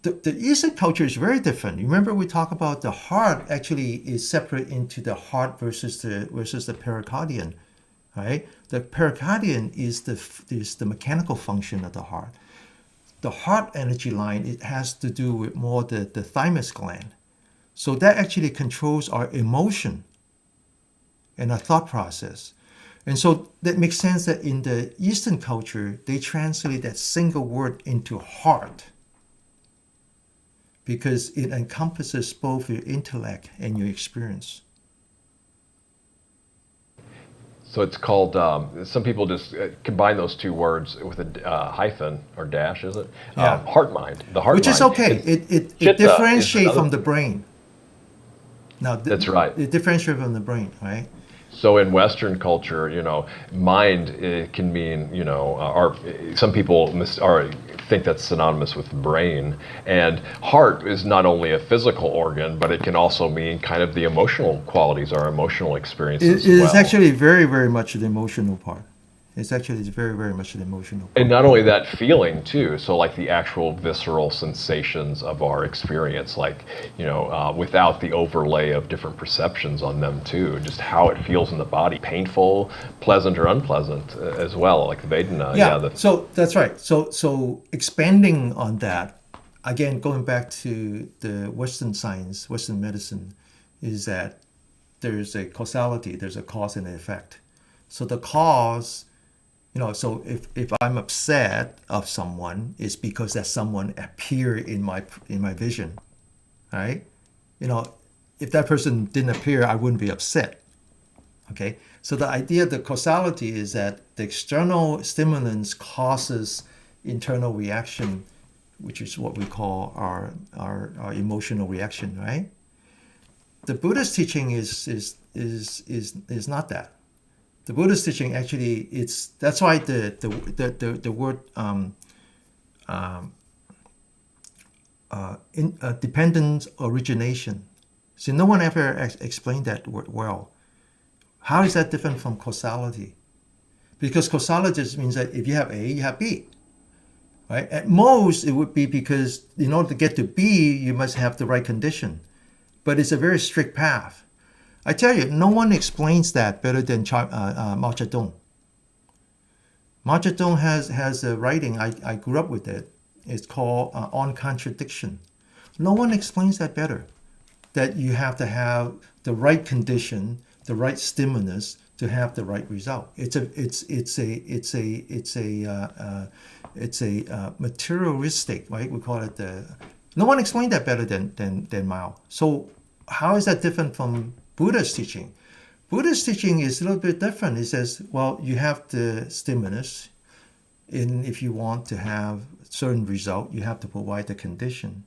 the Eastern culture is very different. Remember, we talk about the heart actually is separate into the heart versus the pericardium. Right? The pericardium is the mechanical function of the heart. The heart energy line, it has to do with more the thymus gland. So that actually controls our emotion and our thought process. And so that makes sense that in the Eastern culture, they translate that single word into heart, because it encompasses both your intellect and your experience. So it's called, some people just combine those two words with a hyphen or dash, is it? Yeah. Heart mind, the heart Which mind. is okay. It differentiates from the brain. Now, that's right. It differentiates from the brain, right? So in Western culture, mind can mean, or some people think that's synonymous with brain. And heart is not only a physical organ, but it can also mean kind of the emotional qualities, our emotional experiences. It is actually very, very much the emotional part. It's very, very much the emotional part. And not only that, feeling too. So like the actual visceral sensations of our experience, like, without the overlay of different perceptions on them too, just how it feels in the body, painful, pleasant or unpleasant as well, like the Vedana. So that's right. So expanding on that, again, going back to the Western science, Western medicine, is that there's a causality, there's a cause and an effect. So the cause, so if I'm upset of someone, it's because that someone appeared in my vision, right? If that person didn't appear, I wouldn't be upset. Okay, so the idea of the causality is that the external stimulants causes internal reaction, which is what we call our emotional reaction, right? The Buddhist teaching is not that. The Buddhist teaching actually, that's why the word dependent origination. See, no one ever explained that word well. How is that different from causality? Because causality means that if you have A, you have B. Right? At most, it would be because in order to get to B, you must have the right condition. But it's a very strict path. I tell you, no one explains that better than Mao Zedong. Mao Zedong has a writing, I grew up with it. It's called On Contradiction. No one explains that better. That you have to have the right condition, the right stimulus to have the right result. It's a materialistic, right? We call it no one explained that better than Mao. So how is that different from Buddha's teaching? Buddha's teaching is a little bit different. It says, well, you have the stimulus, and if you want to have a certain result, you have to provide the condition.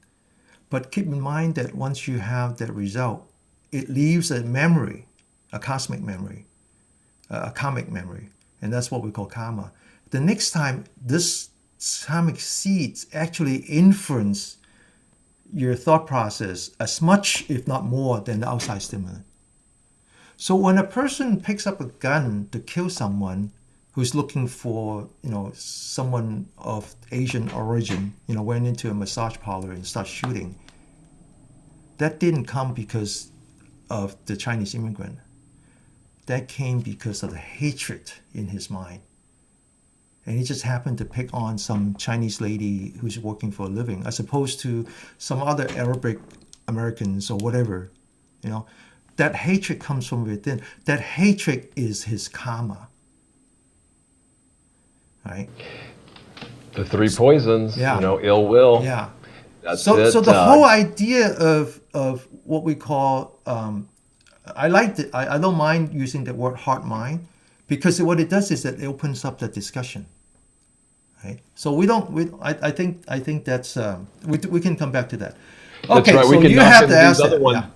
But keep in mind that once you have that result, it leaves a memory, a cosmic memory, a karmic memory, and that's what we call karma. The next time, this karmic seeds actually influence your thought process as much, if not more, than the outside stimulant. So when a person picks up a gun to kill someone who's looking for, someone of Asian origin, went into a massage parlor and started shooting, that didn't come because of the Chinese immigrant. That came because of the hatred in his mind. And he just happened to pick on some Chinese lady who's working for a living, as opposed to some other Arabic Americans or whatever. That hatred comes from within. That hatred is his karma. Right? The three poisons, Yeah. Ill will. Yeah. That's So it. the whole idea of what we call, I liked it. I don't mind using the word heart mind, because what it does is that it opens up the discussion. Right? So I think that's we can come back to that. Okay, That's right. so We can you knock have into to ask these other that. ones. Yeah.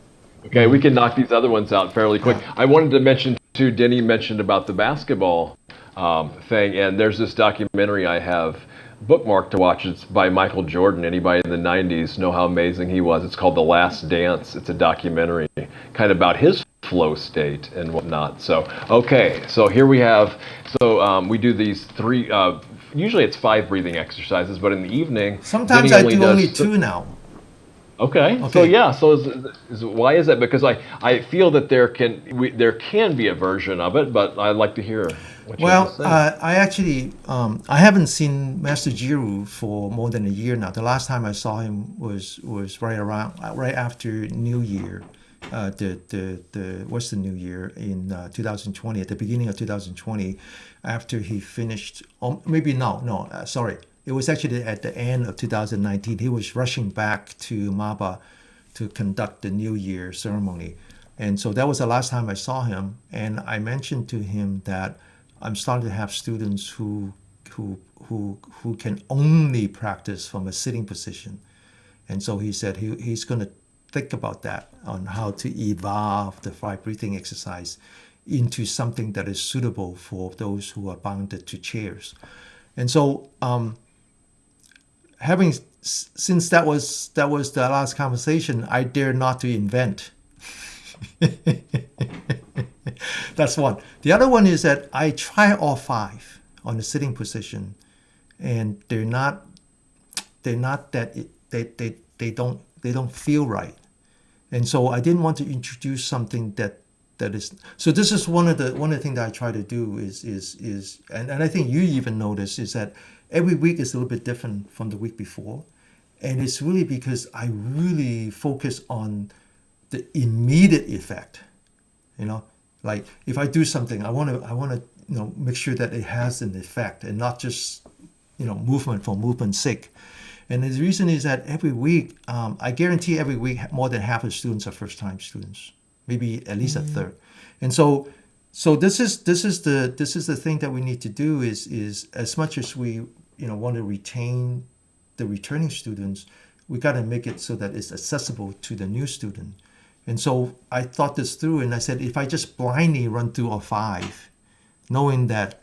Okay, we can knock these other ones out fairly quick. Yeah. I wanted to mention too, Denny mentioned about the basketball thing, and there's this documentary I have bookmarked to watch. It's by Michael Jordan. Anybody in the 90s know how amazing he was. It's called The Last Dance. It's a documentary kind of about his flow state and whatnot. So, okay, so here we have, we do these three, usually it's 5 breathing exercises, but in the evening, Sometimes Denny I do does only 2 now. Okay. So yeah. So why is that? Because I feel that there can be a version of it, but I'd like to hear what you have to say. I actually I haven't seen Master Jiru for more than a year now. The last time I saw him was right after New Year. What's the New Year in 2020? At the beginning of 2020, after he finished. Sorry. It was actually at the end of 2019. He was rushing back to Maba to conduct the New Year ceremony. And so that was the last time I saw him. And I mentioned to him that I'm starting to have students who can only practice from a sitting position. And so he said he's going to think about that, on how to evolve the 5 breathing exercise into something that is suitable for those who are bounded to chairs. And so since that was the last conversation, I dare not to invent. That's one. The other one is that I try all 5 on the sitting position, and they don't feel right. And so I didn't want to introduce something that is. So this is one of the things that I try to do is and I think you even notice is that every week is a little bit different from the week before. And it's really because I really focus on the immediate effect. Like if I do something, I want to make sure that it has an effect and not just movement for movement's sake. And the reason is that every week, I guarantee every week more than half of students are first-time students, maybe at least a third. And so this is the thing that we need to do is as much as we want to retain the returning students, we got to make it so that it's accessible to the new student. And so I thought this through, and I said, if I just blindly run through all 5, knowing that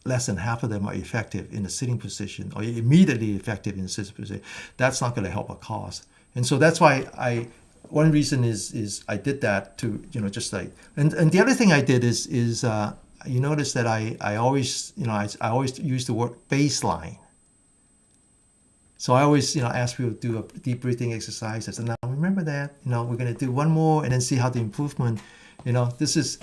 less than half of them are effective in the sitting position or immediately effective in the sitting position, that's not going to help a cause. And so that's why one reason is I did that to, just like, and the other thing I did is you notice that I always, I always use the word baseline. So I always, ask people to do a deep breathing exercise. I said, now remember that, we're going to do one more and then see how the improvement, this is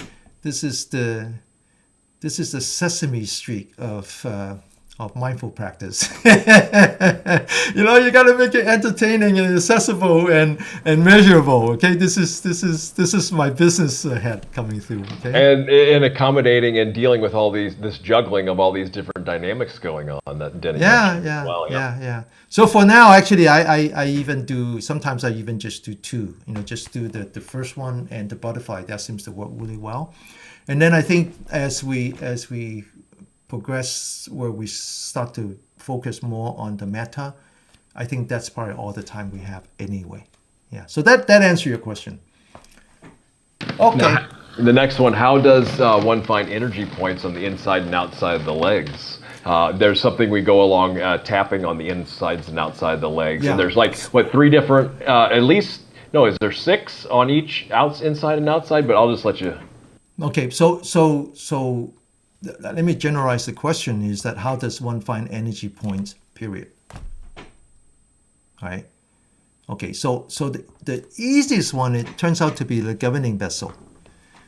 the Sesame Street of mindful practice. You got to make it entertaining and accessible and measurable. Okay, this is my business head coming through. Okay, and accommodating and dealing with all this juggling of all these different dynamics going on that Denny mentioned as well. Yeah. So for now, actually, I even do. Sometimes I even just do 2. Just do the first one and the butterfly. That seems to work really well. And then I think as we progress, where we start to focus more on the metta, I think that's probably all the time we have anyway. Yeah. So that answers your question. Okay. Now, the next one: how does one find energy points on the inside and outside of the legs? There's something we go along tapping on the insides and outside of the legs, and there's 3 different, at least no, is there 6 on each inside and outside? But I'll just let you. Okay, so let me generalize the question is that how does one find energy points, period? All right. Okay, so the easiest one, it turns out to be the governing vessel.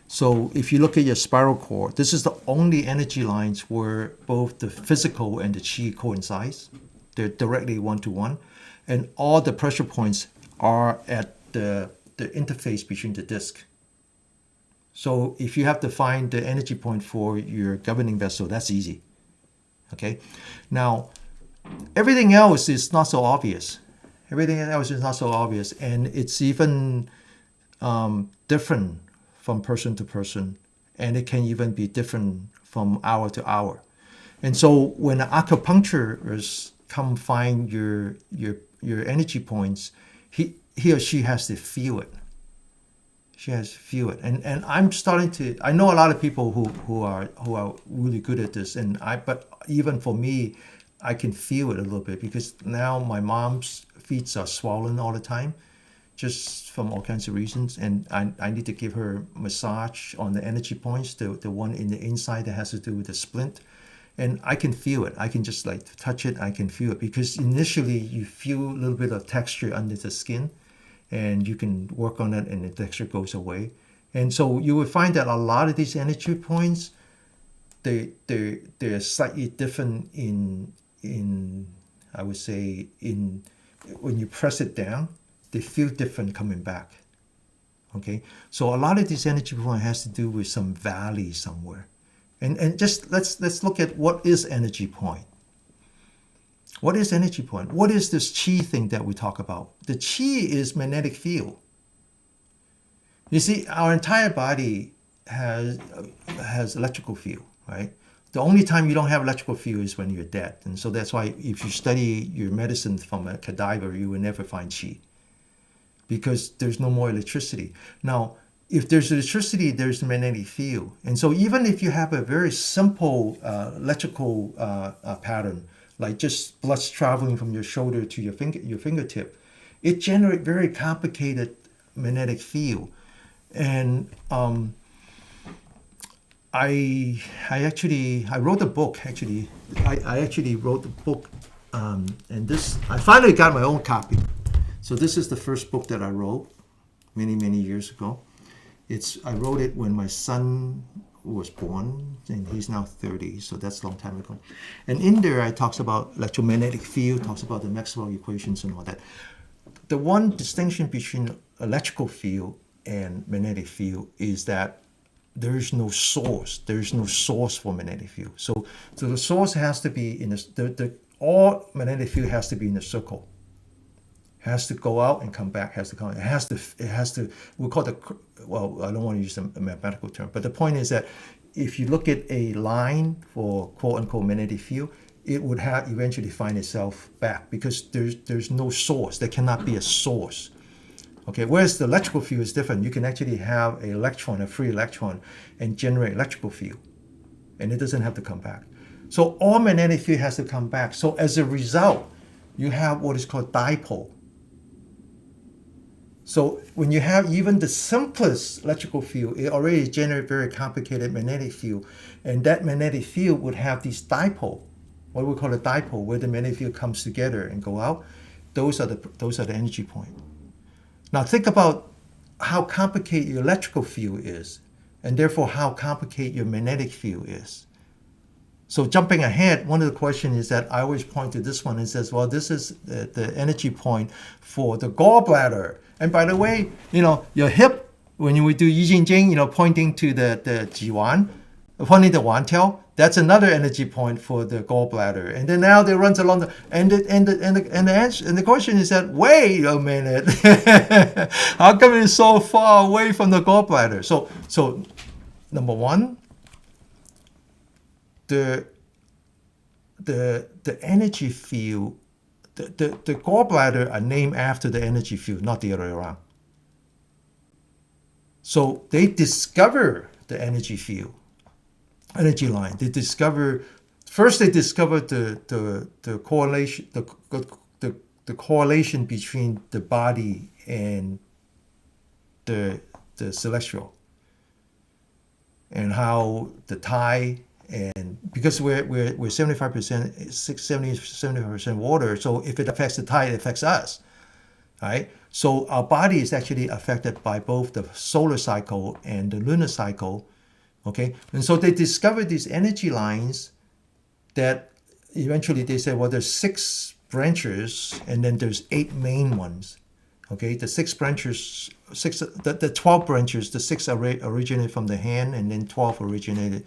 So if you look at your spiral cord, this is the only energy lines where both the physical and the chi coincides. They're directly one-to-one. And all the pressure points are at the interface between the disc. So if you have to find the energy point for your governing vessel, that's easy. Okay. Now, everything else is not so obvious. And it's even different from person to person, and it can even be different from hour to hour. And so when an acupuncturist come find your energy points, he or she has to feel it. And I'm starting to, I know a lot of people who are really good at this, but even for me, I can feel it a little bit because now my mom's feet are swollen all the time, just from all kinds of reasons, and I need to give her massage on the energy points, the one in the inside that has to do with the splint, and I can feel it. I can just touch it. I can feel it because initially you feel a little bit of texture under the skin, and you can work on it and the texture goes away. And so you will find that a lot of these energy points, they're slightly different in I would say when you press it down, they feel different coming back. Okay, so a lot of this energy point has to do with some valley somewhere, and just let's look at what is energy point. What is energy point? What is this chi thing that we talk about? The chi is magnetic field. You see, our entire body has electrical field, right? The only time you don't have electrical field is when you're dead, and so that's why if you study your medicine from a cadaver, you will never find chi, because there's no more electricity. Now, if there's electricity, there's a magnetic field. And so even if you have a very simple electrical pattern, like just blood traveling from your shoulder to your fingertip, it generates very complicated magnetic field. And I wrote a book, actually. I actually wrote the book, and this, I finally got my own copy. So this is the first book that I wrote many, many years ago. I wrote it when my son was born, and he's now 30, so that's a long time ago. And in there, I talks about electromagnetic field, talks about the Maxwell equations and all that. The one distinction between electrical field and magnetic field is that there is no source. There is no source for magnetic field. So the source has to be in all magnetic field has to be in a circle. Has to go out and come back. Has to come. It has to. We call it. Well, I don't want to use a mathematical term, but the point is that if you look at a line for quote unquote magnetic field, it would have eventually find itself back because there's no source. There cannot be a source. Okay. Whereas the electrical field is different. You can actually have an electron, a free electron, and generate electrical field, and it doesn't have to come back. So all magnetic field has to come back. So as a result, you have what is called dipole. So when you have even the simplest electrical field, it already generates very complicated magnetic field. And that magnetic field would have these dipole, what we call a dipole, where the magnetic field comes together and go out. Those are the energy point. Now think about how complicated your electrical field is, and therefore how complicated your magnetic field is. So jumping ahead, one of the questions is that I always point to this one and says, well, this is the energy point for the gallbladder. And by the way, your hip, when we do Jinjing, pointing to the Jiwan, pointing the Wantiao, that's another energy point for the gallbladder. And then now it runs along the question is that, wait a minute, how come it's so far away from the gallbladder? So number one, the energy field, the gallbladder are named after the energy field, not the other way around. So they discover the energy field, energy line. They discover the correlation, the correlation between the body and the celestial, and how the tie. And because we're 75% water, so if it affects the tide, it affects us, right? So our body is actually affected by both the solar cycle and the lunar cycle, okay? And so they discovered these energy lines that eventually they said, well, there's 6 branches and then there's 8 main ones, okay? The 6 branches, the 12 branches, the 6 originated from the hand, and then 12 originated.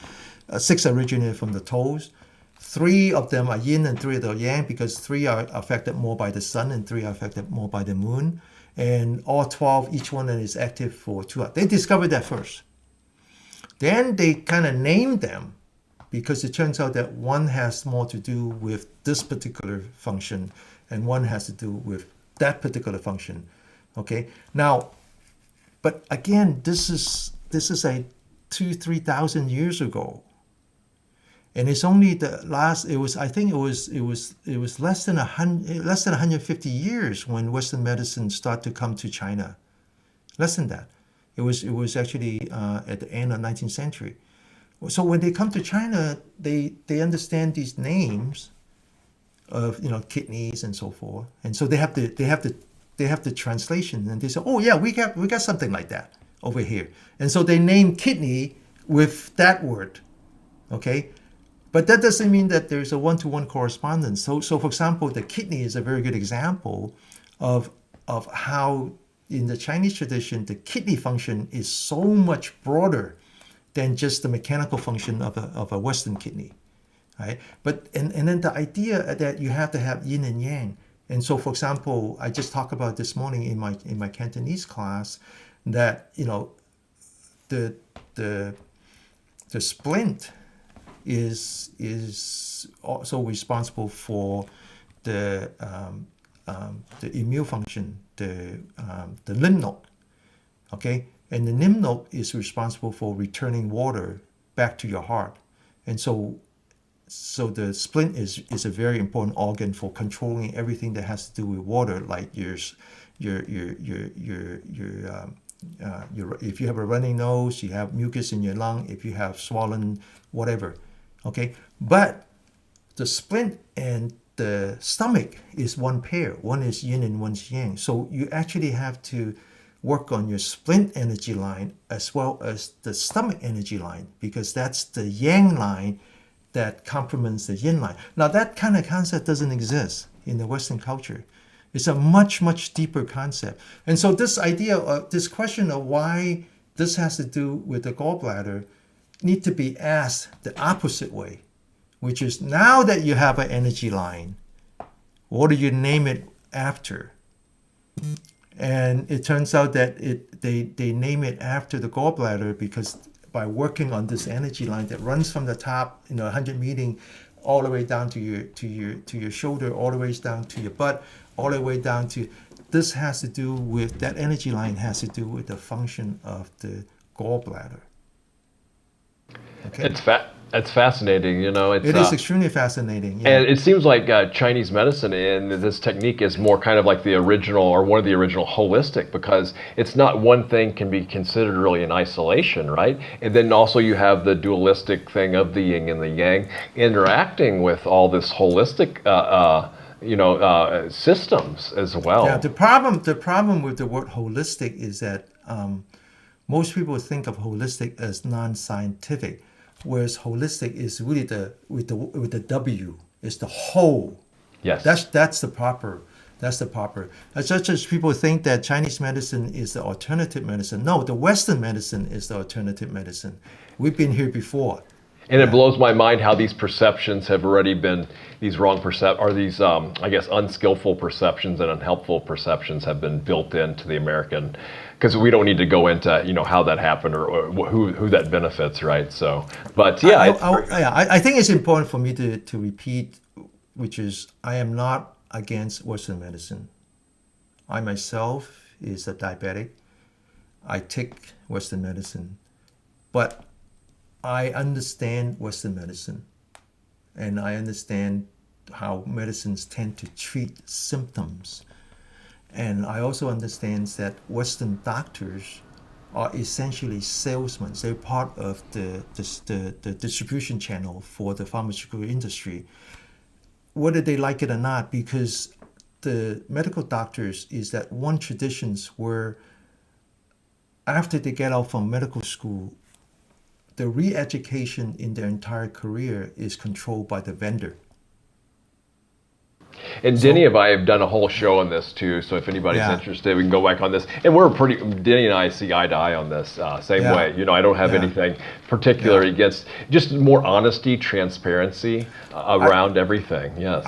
6 originated from the toes. 3 of them are yin and 3 of them are yang, because 3 are affected more by the sun and 3 are affected more by the moon. And all 12, each one is active for 2 hours. They discovered that first. Then they kind of named them, because it turns out that one has more to do with this particular function and one has to do with that particular function. Okay. Now, but again, this is a 2,000-3,000 years ago. And it's only I think it was less than 150 years when Western medicine started to come to China. Less than that. It was actually at the end of 19th century. So when they come to China, they understand these names of kidneys and so forth, and so they have the translation, and they say, oh yeah, we got something like that over here, and so they name kidney with that word, okay. But that doesn't mean that there's a one-to-one correspondence. So for example, the kidney is a very good example of how in the Chinese tradition, the kidney function is so much broader than just the mechanical function of a Western kidney, right? But and then the idea that you have to have yin and yang. And so, for example, I just talked about this morning in my Cantonese class that the splint is also responsible for the immune function, the lymph node, okay, and the lymph node is responsible for returning water back to your heart, and so the splint is a very important organ for controlling everything that has to do with water, like if you have a running nose, you have mucus in your lung, if you have swollen whatever. Okay, but the splint and the stomach is one pair. One is yin and one's yang. So you actually have to work on your splint energy line as well as the stomach energy line, because that's the yang line that complements the yin line. Now that kind of concept doesn't exist in the Western culture. It's a much, much deeper concept. And so this idea, this question of why this has to do with the gallbladder need to be asked the opposite way, which is now that you have an energy line, what do you name it after? And it turns out that they name it after the gallbladder because by working on this energy line that runs from the top, 100 meeting, all the way down to your shoulder, all the way down to your butt, all the way down to, this has to do with, that energy line has to do with the function of the gallbladder. Okay. It's fascinating, It's, it is extremely fascinating. Yeah. And it seems like Chinese medicine and this technique is more kind of like the original, or one of the original holistic, because it's not one thing can be considered really in isolation, right? And then also you have the dualistic thing of the yin and the yang interacting with all this holistic systems as well. Yeah, the problem with the word holistic is that most people think of holistic as non-scientific, whereas holistic is really with the W, is the whole. Yes. That's the proper. As such as people think that Chinese medicine is the alternative medicine. No, the Western medicine is the alternative medicine. We've been here before. And it blows my mind how these perceptions have already been, these I guess, unskillful perceptions and unhelpful perceptions have been built into the American, because we don't need to go into, how that happened or who that benefits, right? So, but yeah. I think it's important for me to repeat, which is, I am not against Western medicine. I myself is a diabetic. I take Western medicine, but I understand Western medicine, and I understand how medicines tend to treat symptoms. And I also understand that Western doctors are essentially salesmen. They're part of the distribution channel for the pharmaceutical industry, whether they like it or not, because the medical doctors is that one traditions where after they get out from medical school, the re-education in their entire career is controlled by the vendor. And Denny and I have done a whole show on this too, so if anybody's interested, we can go back on this. And Denny and I see eye to eye on this, same way. I don't have anything particular against, just more honesty, transparency around everything, yes.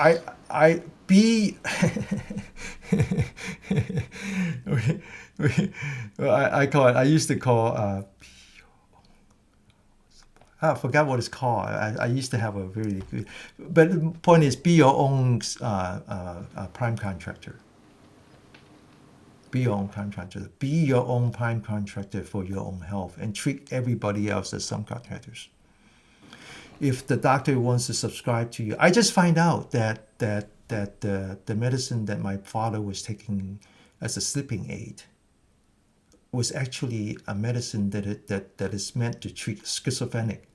I used to call, I forgot what it's called. I used to have a really good, but the point is, be your own prime contractor. Be your own prime contractor. Be your own prime contractor for your own health, and treat everybody else as subcontractors. If the doctor wants to subscribe to you, I just find out that the medicine that my father was taking as a sleeping aid was actually a medicine that is meant to treat schizophrenic.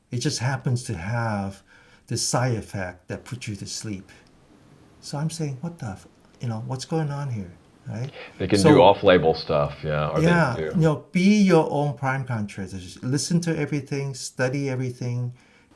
It just happens to have this side effect that puts you to sleep. So I'm saying, what's going on here, right? They can do off-label stuff, be your own prime contractor. Listen to everything, study everything,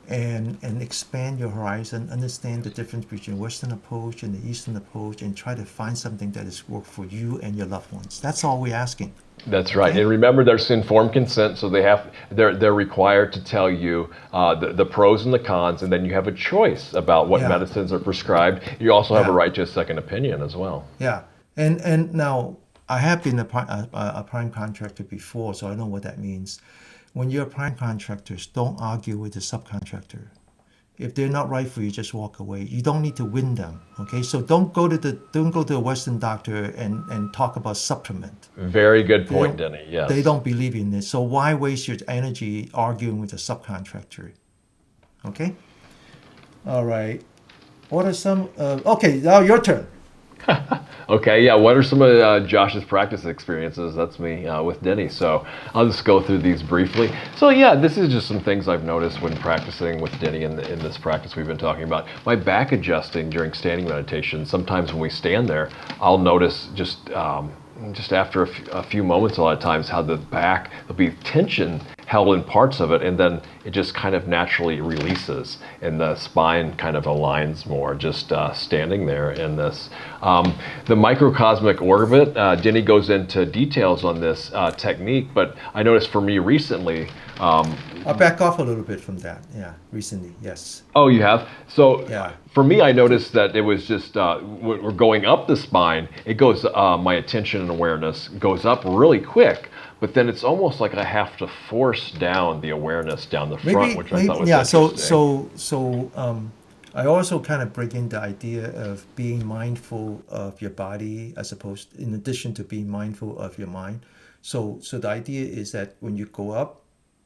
and expand your horizon. Understand the difference between Western approach and the Eastern approach, and try to find something that is work for you and your loved ones. That's all we're asking. That's right. And remember, there's informed consent, so they're required to tell you the pros and the cons, and then you have a choice about what medicines are prescribed. You also have a right to a second opinion as well. Yeah. And now, I have been a prime contractor before, so I know what that means. When you're prime contractors, don't argue with the subcontractor. If they're not right for you, just walk away. You don't need to win them. Okay, so don't go to a Western doctor and talk about supplement. Very good point, Denny. Yes. They don't believe in this. So why waste your energy arguing with a subcontractor? Okay. All right. What are some? Okay, now your turn. Okay, yeah, what are some of Josh's practice experiences? That's me with Denny, so I'll just go through these briefly. So yeah, this is just some things I've noticed when practicing with Denny in this practice we've been talking about. My back adjusting during standing meditation, sometimes when we stand there, I'll notice just after a few moments a lot of times how the back, there'll be tension held in parts of it, and then it just kind of naturally releases, and the spine kind of aligns more, just standing there in this. The microcosmic orbit, Denny goes into details on this technique, but I noticed for me recently, I'll back off a little bit from that. Yeah, recently, yes. oh, you have? So Yeah. for me, I noticed that it was just, we're going up the spine, it goes, my attention and awareness goes up really quick, but then it's almost like I have to force down the awareness down the front, which I thought was yeah. interesting. I also kind of bring in the idea of being mindful of your body as opposed, in addition to being mindful of your mind. So the idea is that when you go up,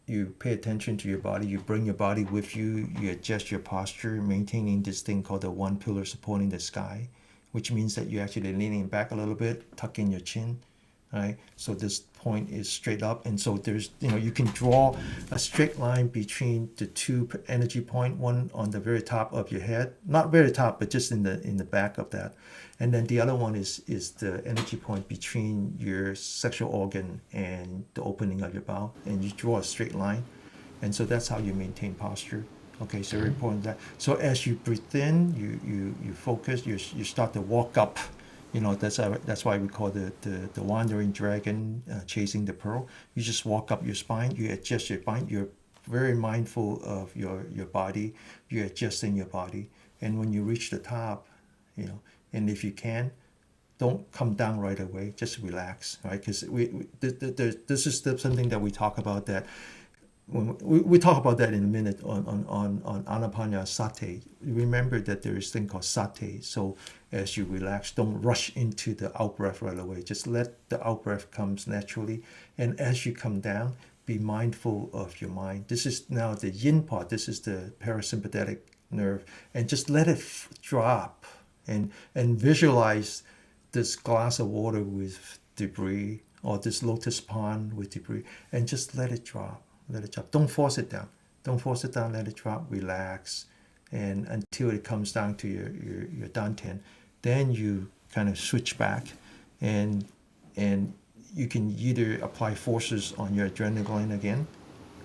you pay attention to your body, you bring your body with you, you adjust your posture, maintaining this thing called the one pillar supporting the sky, which means that you're actually leaning back a little bit, tucking your chin, right? So this point is straight up. And so there's, you can draw a straight line between the two energy point, one on the very top of your head, not very top, but just in the back of that. And then the other one is the energy point between your sexual organ and the opening of your bowel. And you draw a straight line. And so that's how you maintain posture. Okay, so very important that. So as you breathe in, you focus, you start to walk up. That's why we call the wandering dragon chasing the pearl. You just walk up your spine, you adjust your spine, you're very mindful of your body, you're adjusting your body. And when you reach the top, and if you can, don't come down right away, just relax, right? Because this is something that we talk about, that when we talk about that in a minute on Anapanasat. Remember that there is a thing called sati. So as you relax, don't rush into the out breath right away. Just let the out breath comes naturally. And as you come down, be mindful of your mind. This is now the yin part. This is the parasympathetic nerve. And just let it drop and visualize this glass of water with debris, or this lotus pond with debris, and just let it drop. Let it drop. Don't force it down. Don't force it down. Let it drop. Relax, and until it comes down to your dantian, then you kind of switch back, and you can either apply forces on your adrenal gland again,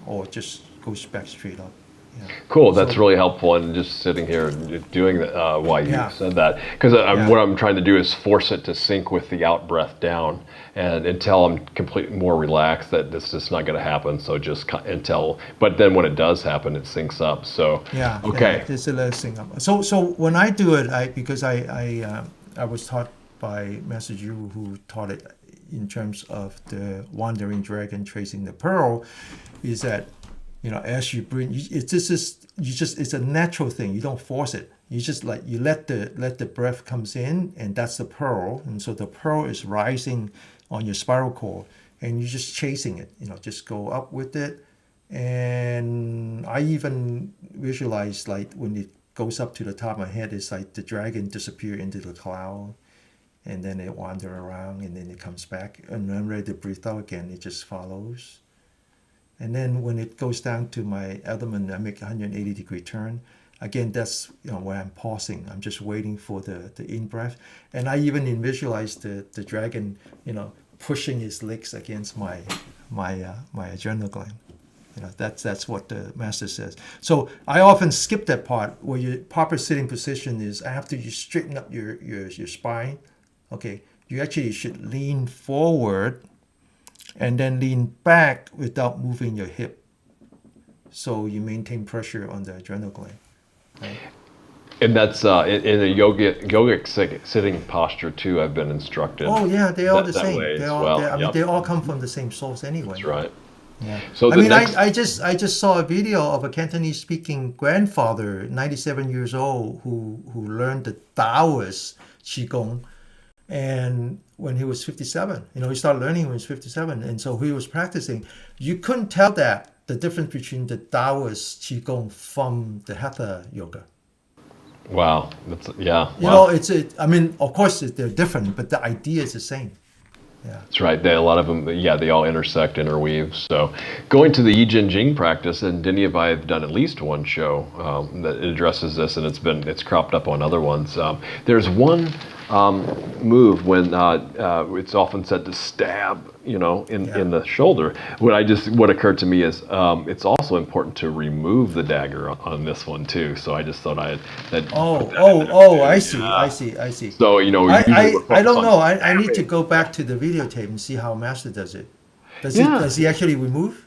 or just goes back straight up. Yeah. Cool, that's really helpful, and just sitting here and doing that, why you said that, because what I'm trying to do is force it to sync with the out breath down, and until I'm completely more relaxed, that this is not going to happen. So just but then when it does happen, it syncs up. So okay, it's a little sync up. So when I do it, because I was taught by Master Yu, who taught it in terms of the wandering dragon tracing the pearl, is that as you breathe, it's a natural thing. You don't force it. You just you let the breath comes in, and that's the pearl. And so the pearl is rising on your spiral cord, and you're just chasing it. Just go up with it. And I even visualize when it goes up to the top of my head, it's like the dragon disappear into the cloud, and then it wander around, and then it comes back. And when I'm ready to breathe out again, it just follows. And then when it goes down to my abdomen, I make a 180-degree turn. Again, that's where I'm pausing. I'm just waiting for the in-breath. And I even visualize the dragon, pushing his legs against my adrenal gland. That's what the master says. So I often skip that part where your proper sitting position is after you straighten up your spine. Okay, you actually should lean forward and then lean back without moving your hip. So you maintain pressure on the adrenal gland. Right? And that's in a yogic sitting posture too. I've been instructed. Oh yeah, they're all the same. They all come from the same source anyway. That's right. Yeah. So I just saw a video of a Cantonese speaking grandfather, 97 years old, who learned the Taoist Qigong, and when he was 57, he started learning when he was 57, and so he was practicing. You couldn't tell the difference between the Taoist Qigong from the Hatha yoga. Wow, Of course they're different, but the idea is the same. Yeah. That's right. A lot of them, they all intersect, interweave. So going to the Jinjing practice, and Denny and I have done at least one show that addresses this, and it's cropped up on other ones. There's one move when it's often said to stab, in the shoulder. What occurred to me is it's also important to remove the dagger on this one too. So I just thought I had that. I see. So usually we're I focused don't on know. I need to stabbing. go back to the videotape and see how Master does it. Yeah. Does he actually remove?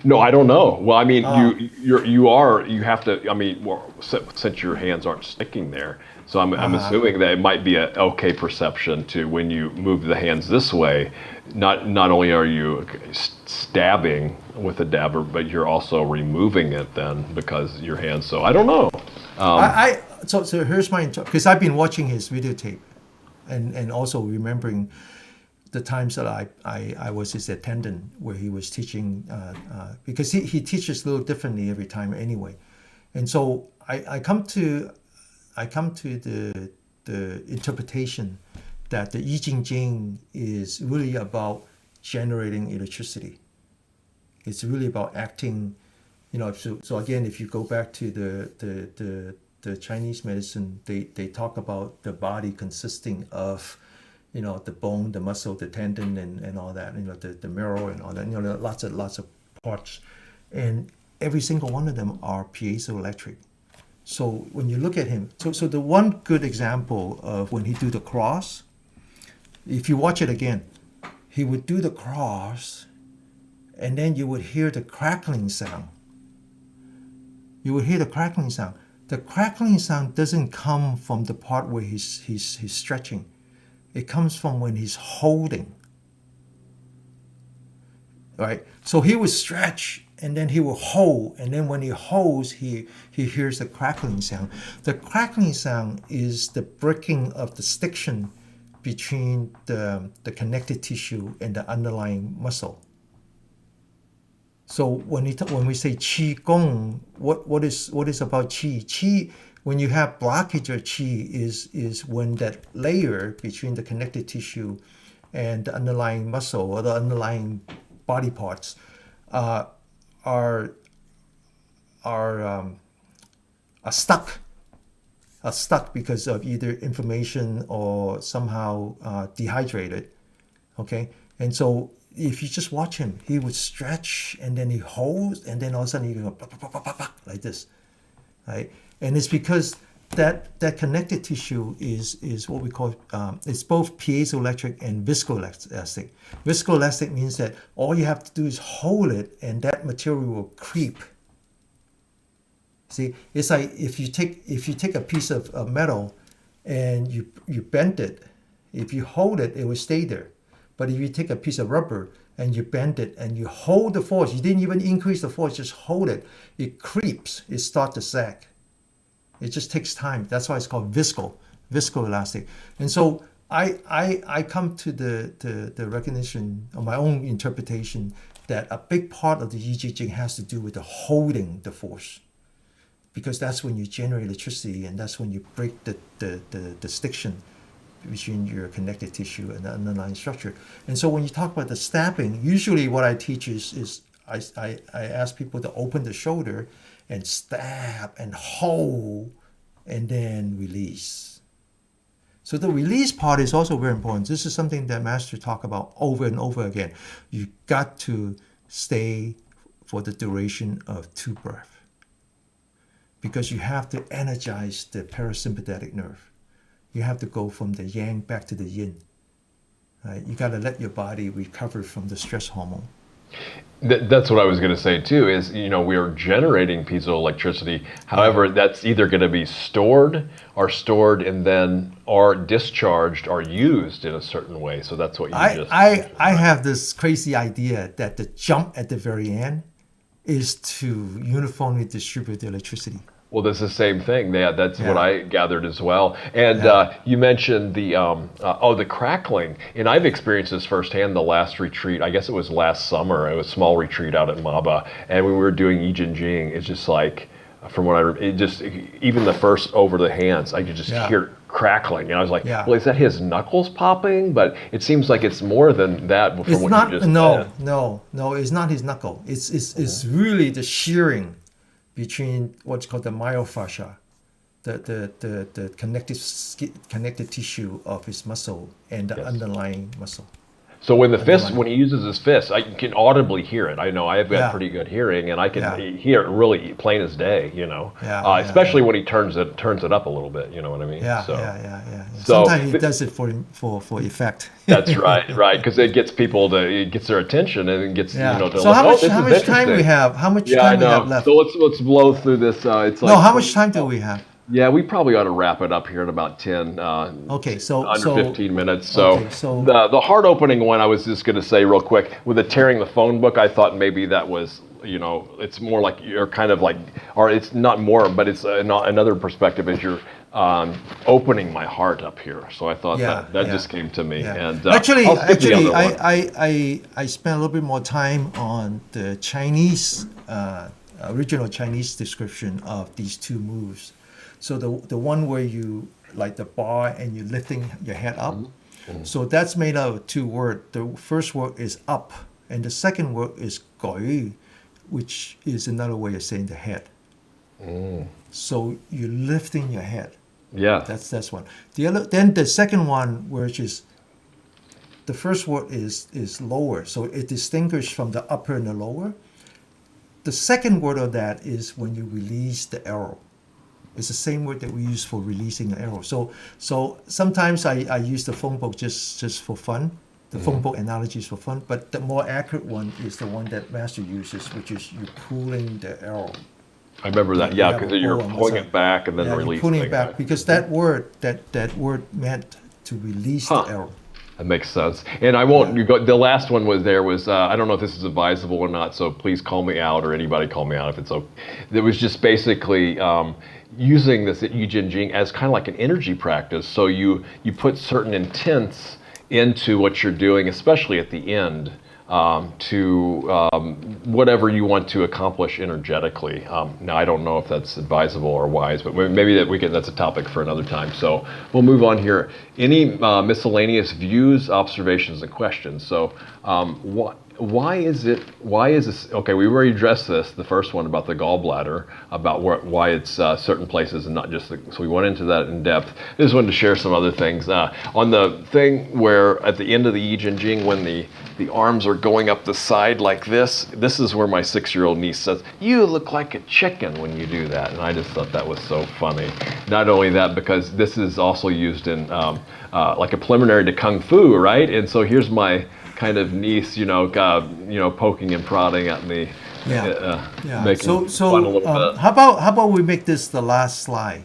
No, I don't know. Well, I mean, Ah. you have to. I mean, well, since your hands aren't sticking there, so I'm assuming that it might be a okay perception to when you move the hands this way. Not only are you stabbing with a dabber, but you're also removing it then because your hands. So I don't know. So here's my because I've been watching his videotape, and also remembering the times that I was his attendant where he was teaching because he teaches a little differently every time anyway, and so I come to the interpretation that the Jinjing is really about generating electricity. It's really about acting, So again, if you go back to the Chinese medicine, they talk about the body consisting of the bone, the muscle, the tendon, and all that, the marrow and all that, lots of parts. And every single one of them are piezoelectric. So when you look at him, so the one good example of when he do the cross, if you watch it again, he would do the cross, and then you would hear the crackling sound. You would hear the crackling sound. The crackling sound doesn't come from the part where he's stretching. It comes from when he's holding. Right? So he would stretch and then he will hold, and then when he holds, he hears the crackling sound. The crackling sound is the breaking of the stiction between the connective tissue and the underlying muscle. So when we say qi gong, what is about qi? Qi, when you have blockage of qi, is when that layer between the connective tissue and the underlying muscle or the underlying body parts are stuck because of either inflammation or somehow dehydrated. Okay, and so if you just watch him, he would stretch and then he holds, and then all of a sudden he go like this, right? And it's because that connective tissue is what we call it's both piezoelectric and viscoelastic. Viscoelastic means that all you have to do is hold it, and that material will creep. See, it's like if you take a piece of metal and you bend it, if you hold it, it will stay there. But if you take a piece of rubber and you bend it and you hold the force, you didn't even increase the force, just hold it, it creeps, it starts to sag. It just takes time. That's why it's called viscoelastic. And so I come to the recognition of my own interpretation that a big part of the Yi Jing has to do with the holding the force, because that's when you generate electricity, and that's when you break the stiction between your connective tissue and the underlying structure. And so when you talk about the stabbing, usually what I teach is I ask people to open the shoulder and stab and hold and then release. So the release part is also very important. This is something that Master talk about over and over again. You got to stay for the duration of 2 breaths, because you have to energize the parasympathetic nerve. You have to go from the yang back to the yin. Right? You got to let your body recover from the stress hormone. That's what I was going to say too, is, we are generating piezoelectricity. However, that's either going to be stored and then or discharged or used in a certain way. So that's what you I have this crazy idea that the jump at the very end is to uniformly distribute the electricity. Well, that's the same thing. Yeah, that's what I gathered as well. And you mentioned the crackling, and I've experienced this firsthand. The last retreat, I guess it was last summer. It was a small retreat out at Maba, and when we were doing Yi Jinjing, it's just like, from what even the first over the hands, I could just hear crackling, and I was like, well, is that his knuckles popping? But it seems like it's more than that. From it's what not. You just No, it's not his knuckle. It's really the shearing between what's called the myofascia the connective tissue of his muscle and the Yes. underlying muscle. So when Underlying. when he uses his fist, I can audibly hear it. I know I have got Yeah. pretty good hearing, and I can Yeah. hear it really plain as day. Especially when he turns it up a little bit. You know what I mean? Yeah, So, yeah. so Sometimes he does it for effect. that's right, because it gets it gets their attention, and it gets Yeah. to So look. Oh, this how is much time we interesting. have? How much Yeah, I time we have know. left? So let's blow through this. It's No, like how much time do we have? Yeah, we probably ought to wrap it up here in about 10, Okay, so under 15 minutes. okay, so The heart opening one, I was just going to say real quick, with the tearing the phone book, I thought maybe that was, it's more like you're kind of like, or it's not more, but it's another perspective is you're opening my heart up here. So I thought that just came to me. Yeah. And Actually, I'll skip the other one. I spent a little bit more time on the Chinese original Chinese description of these two moves. So the one where you like the bar and you're lifting your head up. Mm-hmm. So that's made out of two words. The first word is up, and the second word is goi, which is another way of saying the head. So you're lifting your head. Yeah. That's one. Then the second one, which is the first word is lower, so it distinguishes from the upper and the lower. The second word of that is when you release the arrow. It's the same word that we use for releasing an arrow. So sometimes I use the phone book just for fun. The phone book analogy is for fun, but the more accurate one is the one that Master uses, which is you pulling the arrow. I remember that. Yeah, because you're bow on the pulling side. it back and then You're releasing pulling it. it back because that word meant to release the arrow. That makes sense. And I won't. You go. The last one was I don't know if this is advisable or not. So please call me out, or anybody call me out if it's okay. It was just basically using this at Jinjing as kind of like an energy practice. So you put certain intents into what you're doing, especially at the end, to whatever you want to accomplish energetically. Now, I don't know if that's advisable or wise, but maybe that's a topic for another time. So we'll move on here. Any miscellaneous views, observations, and questions? So why is this? Okay, we already addressed this, the first one about the gallbladder, about why it's certain places and not just so we went into that in depth. I just wanted to share some other things. On the thing where at the end of the Yi Jinjing, when the arms are going up the side like this is where my 6-year-old niece says, "You look like a chicken when you do that." And I just thought that was so funny. Not only that, because this is also used in like a preliminary to Kung Fu, right? And so here's my kind of niece, poking and prodding at me, making fun a little bit. How about we make this the last slide?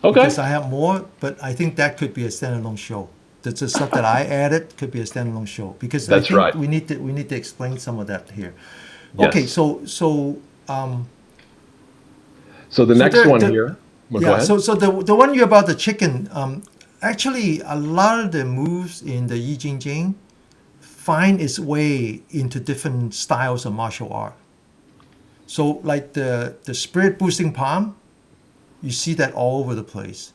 Okay. Because I have more, but I think that could be a standalone show. That's the stuff that I added could be a standalone show because That's I think right. we need to explain some of that here. Yes. Okay, so the next one here. Well, go yeah. ahead. So the one you about the chicken, actually a lot of the moves in the Yi Jinjing find its way into different styles of martial art. So like the spirit boosting palm, you see that all over the place.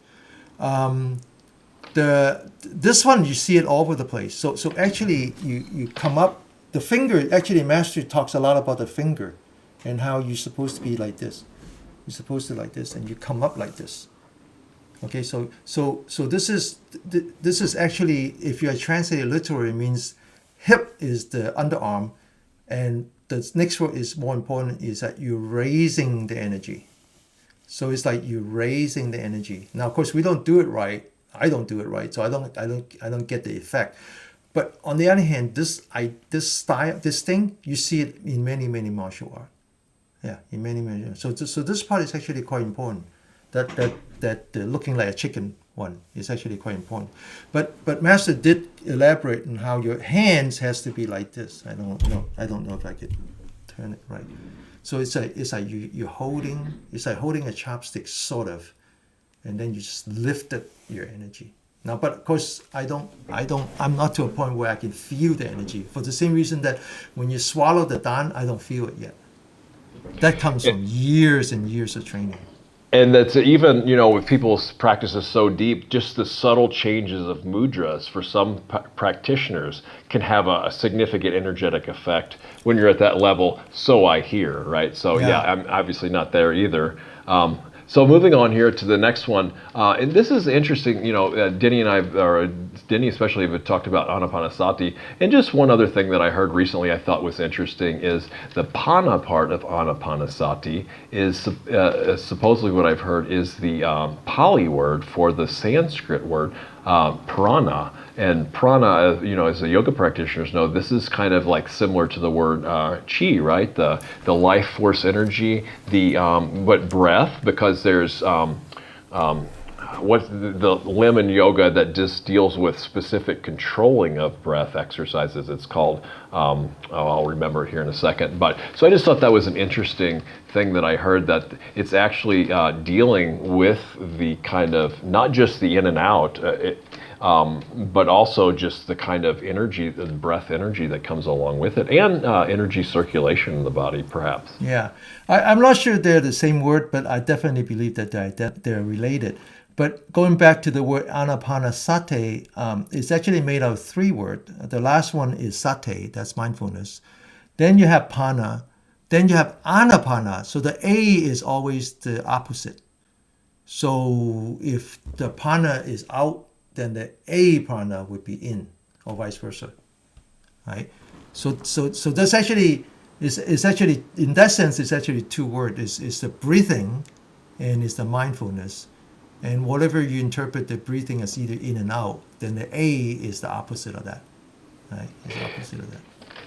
This one you see it all over the place. So actually you come up the finger. Actually, Master talks a lot about the finger and how you're supposed to be like this. You're supposed to like this, and you come up like this. Okay, so this is actually, if you are translated literally, it means hip is the underarm, and the next word is more important, is that you're raising the energy. So it's like you're raising the energy. Now, of course, we don't do it right. I don't do it right, so I don't get the effect. But on the other hand, this style, this thing, you see it in many martial art. Yeah, in many. So this part is actually quite important. That looking like a chicken one is actually quite important. But Master did elaborate on how your hands has to be like this. I don't know if I could turn it right. So it's like you're holding, it's like holding a chopstick sort of, and then you just lifted your energy. Now, but of course, I'm not to a point where I can feel the energy, for the same reason that when you swallow the Dan, I don't feel it yet. That comes from years and years of training. And that's even, with people's practices so deep, just the subtle changes of mudras for some practitioners can have a significant energetic effect when you're at that level. So I hear, right? So yeah I'm obviously not there either. So moving on here to the next one, and this is interesting. Denny and I, or Denny especially, have talked about Anapanasati. And just one other thing that I heard recently I thought was interesting is the Pana part of Anapanasati is supposedly what I've heard is the Pali word for the Sanskrit word prana. And prana, as the yoga practitioners know, this is kind of like similar to the word chi, right? The life force energy, but breath, because there's what's the limb in yoga that just deals with specific controlling of breath exercises. It's called, I'll remember it here in a second. But so I just thought that was an interesting thing that I heard, that it's actually dealing with the kind of, not just the in and out, but also just the kind of energy, the breath energy that comes along with it, and energy circulation in the body, perhaps. Yeah, I'm not sure they're the same word, but I definitely believe that they're related. But going back to the word anapanasati, it's actually made out of three words. The last one is sati, that's mindfulness. Then you have pana. Then you have anapana. So the A is always the opposite. So if the pana is out, then the apana would be in, or vice versa, right? So that's actually is actually, in that sense, it's actually two words. It's the breathing, and it's the mindfulness, and whatever you interpret the breathing as either in and out, then the A is the opposite of that, right? It's the opposite of that.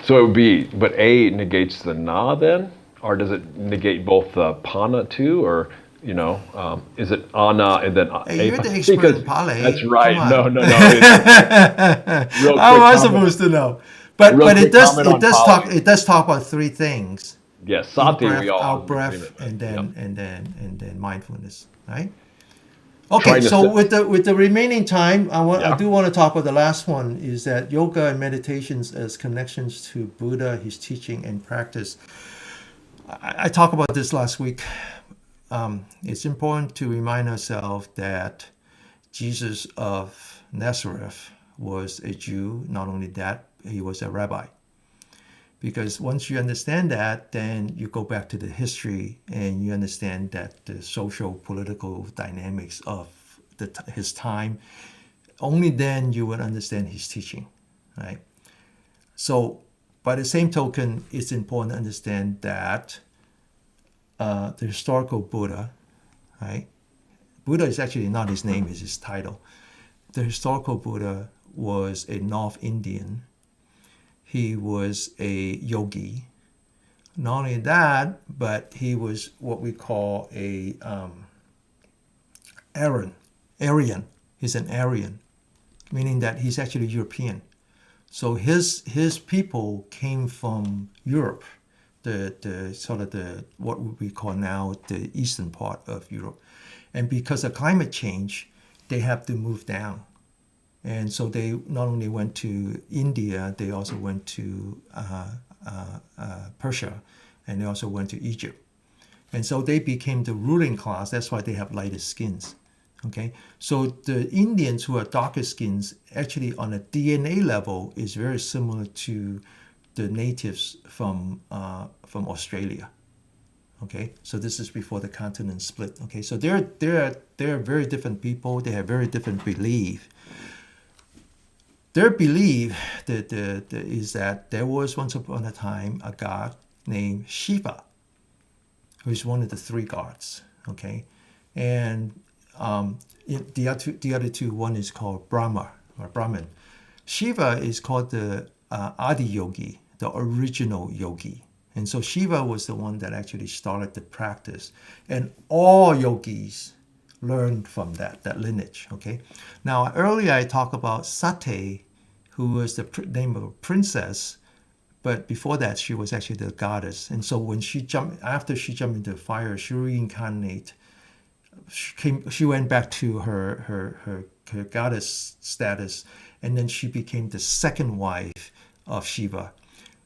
So it would be, but A negates the na then, or does it negate both the pana too, or? Is it ana and then hey, you're the expert in Pali. That's right. No. Real How am I supposed to know? But it does talk about three things. Yes, sati, breath, we all out breath, right. and then Yep. and then mindfulness, right? Okay, so with the remaining time, I do want to talk about the last one, is that yoga and meditations as connections to Buddha, his teaching and practice. I talked about this last week. It's important to remind ourselves that Jesus of Nazareth was a Jew. Not only that, he was a rabbi. Because once you understand that, then you go back to the history and you understand that the social, political dynamics of his time. Only then you will understand his teaching, right? So, by the same token, it's important to understand that the historical Buddha, right? Buddha is actually not his name, it's his title. The historical Buddha was a North Indian. He was a yogi. Not only that, but he was what we call a Aryan. He's an Aryan, meaning that he's actually European. So his people came from Europe, the sort of the what we call now the eastern part of Europe, and because of climate change, they have to move down, and so they not only went to India, they also went to Persia, and they also went to Egypt, and so they became the ruling class. That's why they have lighter skins. Okay, so the Indians who are darker skins, actually on a DNA level, is very similar to the natives from Australia. Okay, so this is before the continent split. Okay, so they're very different people. They have very different belief. Their belief is that there was once upon a time a god named Shiva, who is one of the three gods. Okay, and the other two, one is called Brahma or Brahman. Shiva is called the Adi Yogi, the original yogi. And so Shiva was the one that actually started the practice. And all yogis learned from that lineage, okay? Now, earlier I talked about Sati, who was the name of a princess, but before that, she was actually the goddess. And so when after she jumped into the fire, she reincarnated. She went back to her goddess status, and then she became the second wife of Shiva.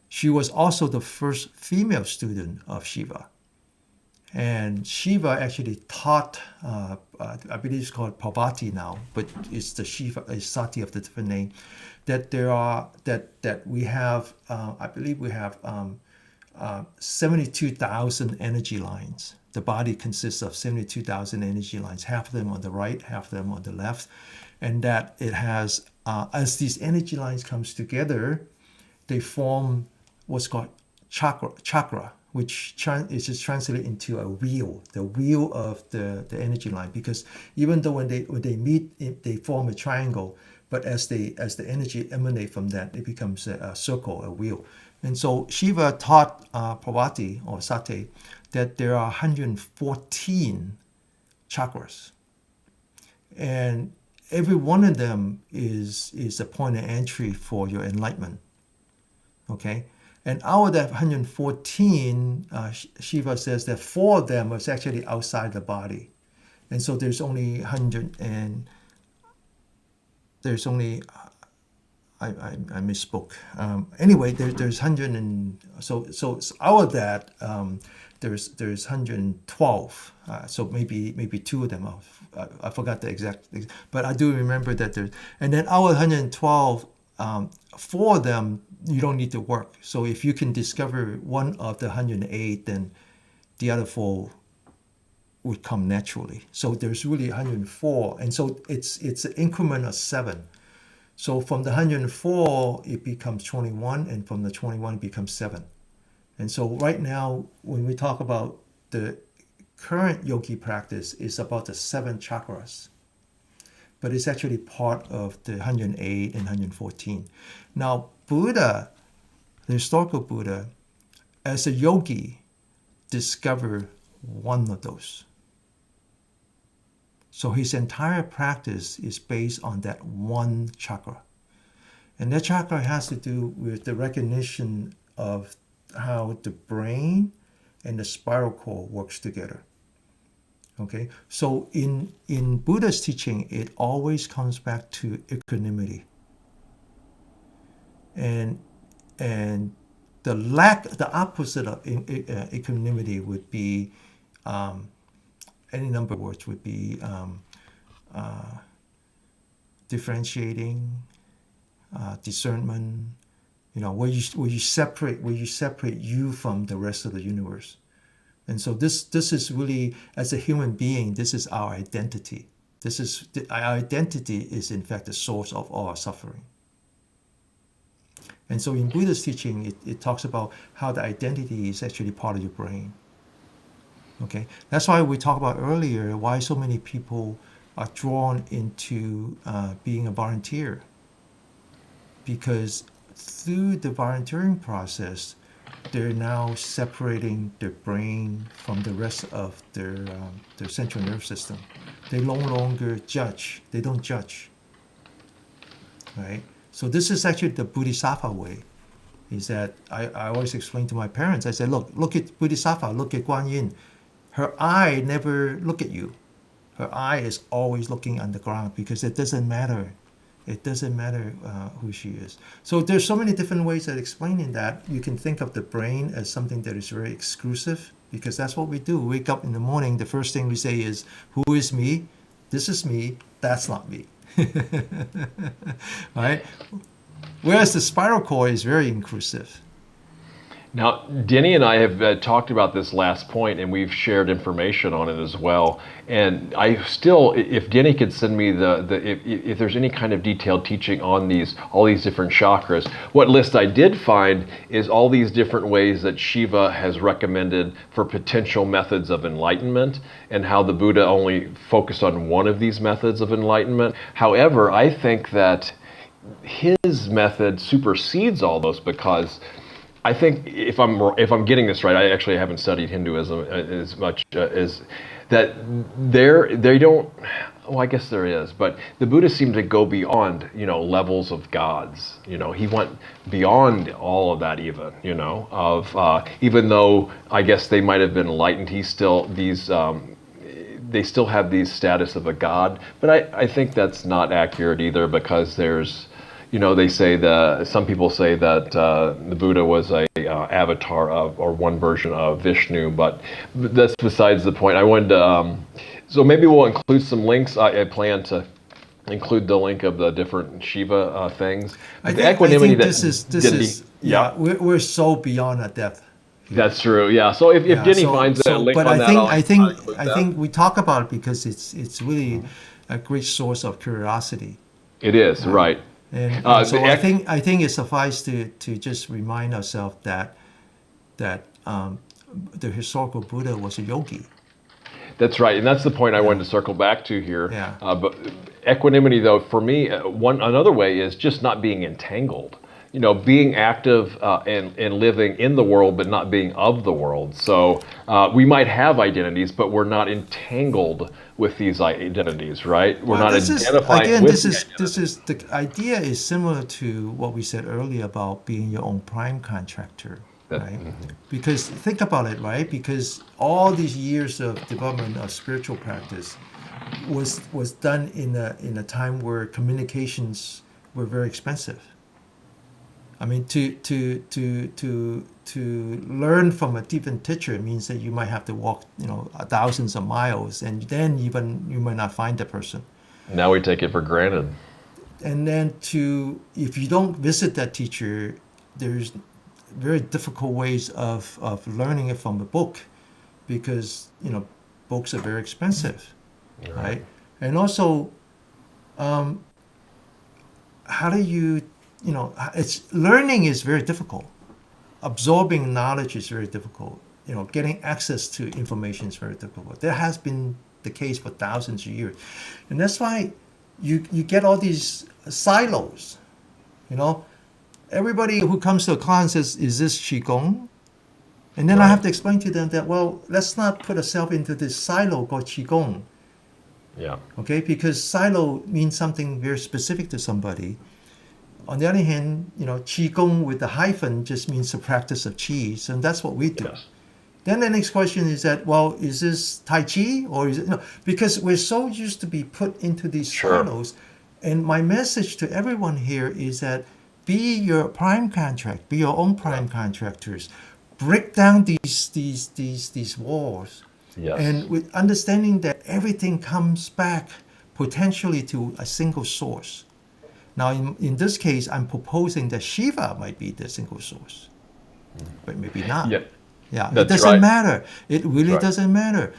She was also the first female student of Shiva. And Shiva actually taught, I believe it's called Parvati now, but it's the Shiva, it's Sati of the different name, that we have, I believe we have 72,000 energy lines. The body consists of 72,000 energy lines, half of them on the right, half of them on the left. And that it has, as these energy lines comes together, they form what's called chakra, which is just translated into a wheel, the wheel of the energy line. Because even though when they meet, they form a triangle, but as the energy emanate from that, it becomes a circle, a wheel. And so Shiva taught Parvati or Sati that there are 114 chakras, and every one of them is a point of entry for your enlightenment. Okay, and out of that 114, Shiva says that 4 of them is actually outside the body, and so there's only 100 and there's only I misspoke. Anyway, there's 100 and so out of that there's 112. So maybe 2 of them are, I forgot the exact, but I do remember that there's, and then out of 112, 4 of them you don't need to work. So if you can discover one of the 108, then the other 4 would come naturally. So there's really 104, and so it's an increment of 7. So from the 104, it becomes 21, and from the 21, it becomes 7. And so right now, when we talk about the current yogi practice, is about the 7 chakras, but it's actually part of the 108 and 114. Now, Buddha, the historical Buddha, as a yogi, discovered one of those. So his entire practice is based on that one chakra. And that chakra has to do with the recognition of how the brain and the spiral cord works together. Okay, so in Buddha's teaching, it always comes back to equanimity. And the opposite of equanimity would be any number of words, would be differentiating, discernment, where you separate you from the rest of the universe. And so this is really, as a human being, this is our identity. Our identity is in fact the source of all our suffering. And so in Buddha's teaching, it talks about how the identity is actually part of your brain. Okay, that's why we talked about earlier why so many people are drawn into being a volunteer. Because through the volunteering process, they're now separating their brain from the rest of their central nervous system. They no longer judge. They don't judge. Right? So this is actually the Bodhisattva way. Is that I always explain to my parents. I say, look at Bodhisattva. Look at Guan Yin. Her eye never look at you. Her eye is always looking on the ground because it doesn't matter. It doesn't matter who she is. So there's so many different ways of explaining that. You can think of the brain as something that is very exclusive because that's what we do. We wake up in the morning, the first thing we say is, who is me? This is me. That's not me. Right? Whereas the spiral cord is very inclusive. Now, Denny and I have talked about this last point, and we've shared information on it as well. And I still, if Denny could send me if there's any kind of detailed teaching on all these different chakras, what list I did find is all these different ways that Shiva has recommended for potential methods of enlightenment, and how the Buddha only focused on one of these methods of enlightenment. However, I think that his method supersedes all those because I think if I'm getting this right, I actually haven't studied Hinduism as much as that. They don't. Well, I guess there is, but the Buddha seemed to go beyond levels of gods. He went beyond all of that even. Even though I guess they might have been enlightened, they still have these status of a god. But I think that's not accurate either because there's. They say some people say that the Buddha was a avatar of, or one version of Vishnu, but that's besides the point. I wanted to, so maybe we'll include some links. I plan to include the link of the different Shiva things. I think this is we're so beyond our depth here. That's true. Yeah. So if Yeah, Denny finds a link but on that, I'll include I that. think we talk about it because it's really a great source of curiosity, It is right? right. And The so I think it suffices to just remind ourselves that the historical Buddha was a yogi. That's right, and that's the point I Yeah, wanted to circle back to here. yeah. But equanimity, though, for me, another way is just not being entangled. You know, being active and living in the world, but not being of the world. So we might have identities, but we're not entangled with these identities, right? We're Well, not this is identifying again, with the this identity. is the idea is similar to what we said earlier about being your own prime contractor, That, right? Because think about it, right? Because all these years of development of spiritual practice was done in a time where communications were very expensive. I mean, to learn from a different teacher means that you might have to walk, thousands of miles, and then even you might not find the person. now we take it for granted. And then if you don't visit that teacher, there's very difficult ways of learning it from a book, because books are very expensive, right? And also, how do it's learning is very difficult. Absorbing knowledge is very difficult. Getting access to information is very difficult. That has been the case for thousands of years, and that's why you get all these silos. Everybody who comes to a class says, "Is this qigong?" And then I have to explain to them that, well, let's not put ourselves into this silo called qigong. Yeah. Okay, because silo means something very specific to somebody. On the other hand, qigong with the hyphen just means the practice of qi, and that's what we do. Yes. Then the next question is that, well, is this Tai Chi or is it no? Because we're so used to be put into these Sure. silos. And my message to everyone here is that be your prime contract, be your own prime contractors. Break down these walls. Yes. And with understanding that everything comes back potentially to a single source. Now, in this case, I'm proposing that Shiva might be the single source, but maybe not. Yeah. Yeah, it That's doesn't right. matter. It really Right. doesn't matter.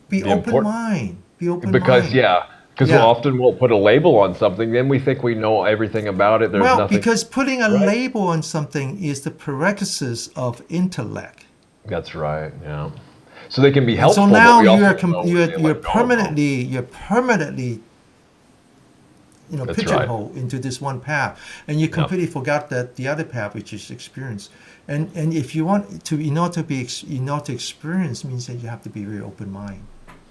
Be The open important- mind. Be open Because mind. because Yeah. often we'll put a label on something, then we think we know everything about it. There's Well, nothing. because putting a Right. label on something is the prerequisite of intellect. That's right. Yeah. So they can be And helpful. so but now we also know you're they let go of them. you're permanently That's pigeonholed into this one path, and you completely forgot that the other path, which is experience. And if you want to, in order to experience, means that you have to be very open mind.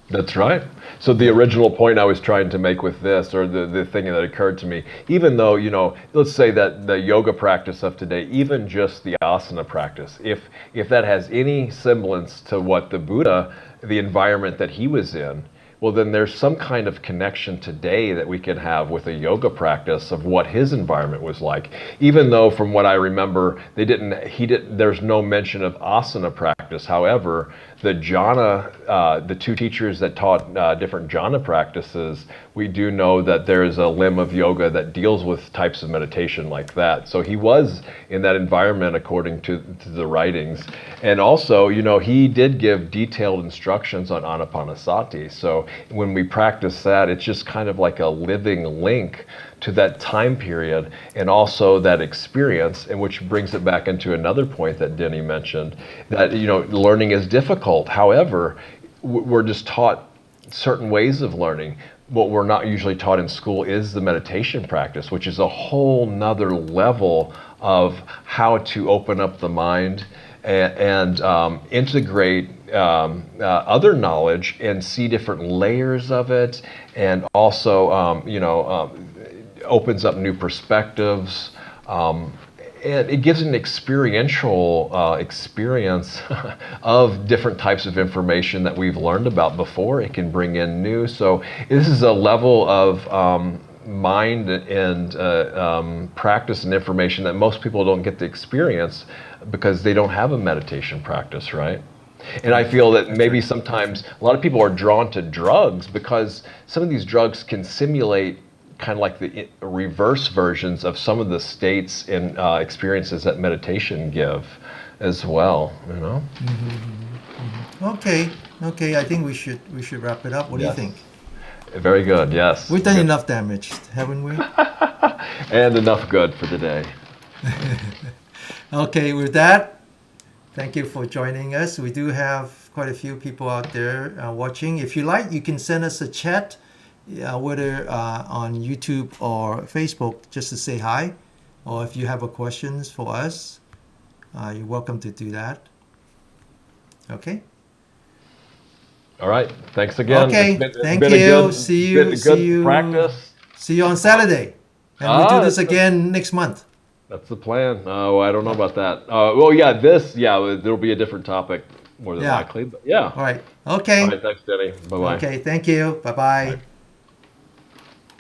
That's right. So the original point I was trying to make with this, or the thing that occurred to me, even though, let's say that the yoga practice of today, even just the asana practice, if that has any semblance to what the Buddha, the environment that he was in, well, then there's some kind of connection today that we can have with a yoga practice of what his environment was like. Even though, from what I remember, there's no mention of asana practice. However, the jhana, the two teachers that taught different jhana practices, we do know that there is a limb of yoga that deals with types of meditation like that. So he was in that environment according to the writings. And also, he did give detailed instructions on Anapanasati. So when we practice that, it's just kind of like a living link to that time period and also that experience, and which brings it back into another point that Denny mentioned, that learning is difficult. However, we're just taught certain ways of learning. What we're not usually taught in school is the meditation practice, which is a whole nother level of how to open up the mind and integrate other knowledge and see different layers of it, and also opens up new perspectives, and it gives an experiential experience of different types of information that we've learned about before. It can bring in new. So this is a level of mind and practice and information that most people don't get to experience because they don't have a meditation practice, right? And I feel that maybe sometimes a lot of people are drawn to drugs because some of these drugs can simulate kind of like the reverse versions of some of the states and experiences that meditation give. as well. You know. Okay. I think we should wrap it up. What do you Yes. think? Very good. Yes. We've done Good. enough damage, haven't we? And enough good for today. Okay, with that, thank you for joining us. We do have quite a few people out there watching. If you like, you can send us a chat, whether on YouTube or Facebook, just to say hi. Or if you have a questions for us, you're welcome to do that. Okay. All right. Thanks again. Okay. It's Thank been a you. good, See been you. a See good you. practice. See you on Saturday. And we do this that's again next month. That's the plan. Oh, I don't know about that. Well, yeah, there'll be a different topic more than Yeah. likely. But yeah. All right. Okay. All right. Thanks, Denny. Bye-bye. Okay. Thank you. Bye-bye. Bye.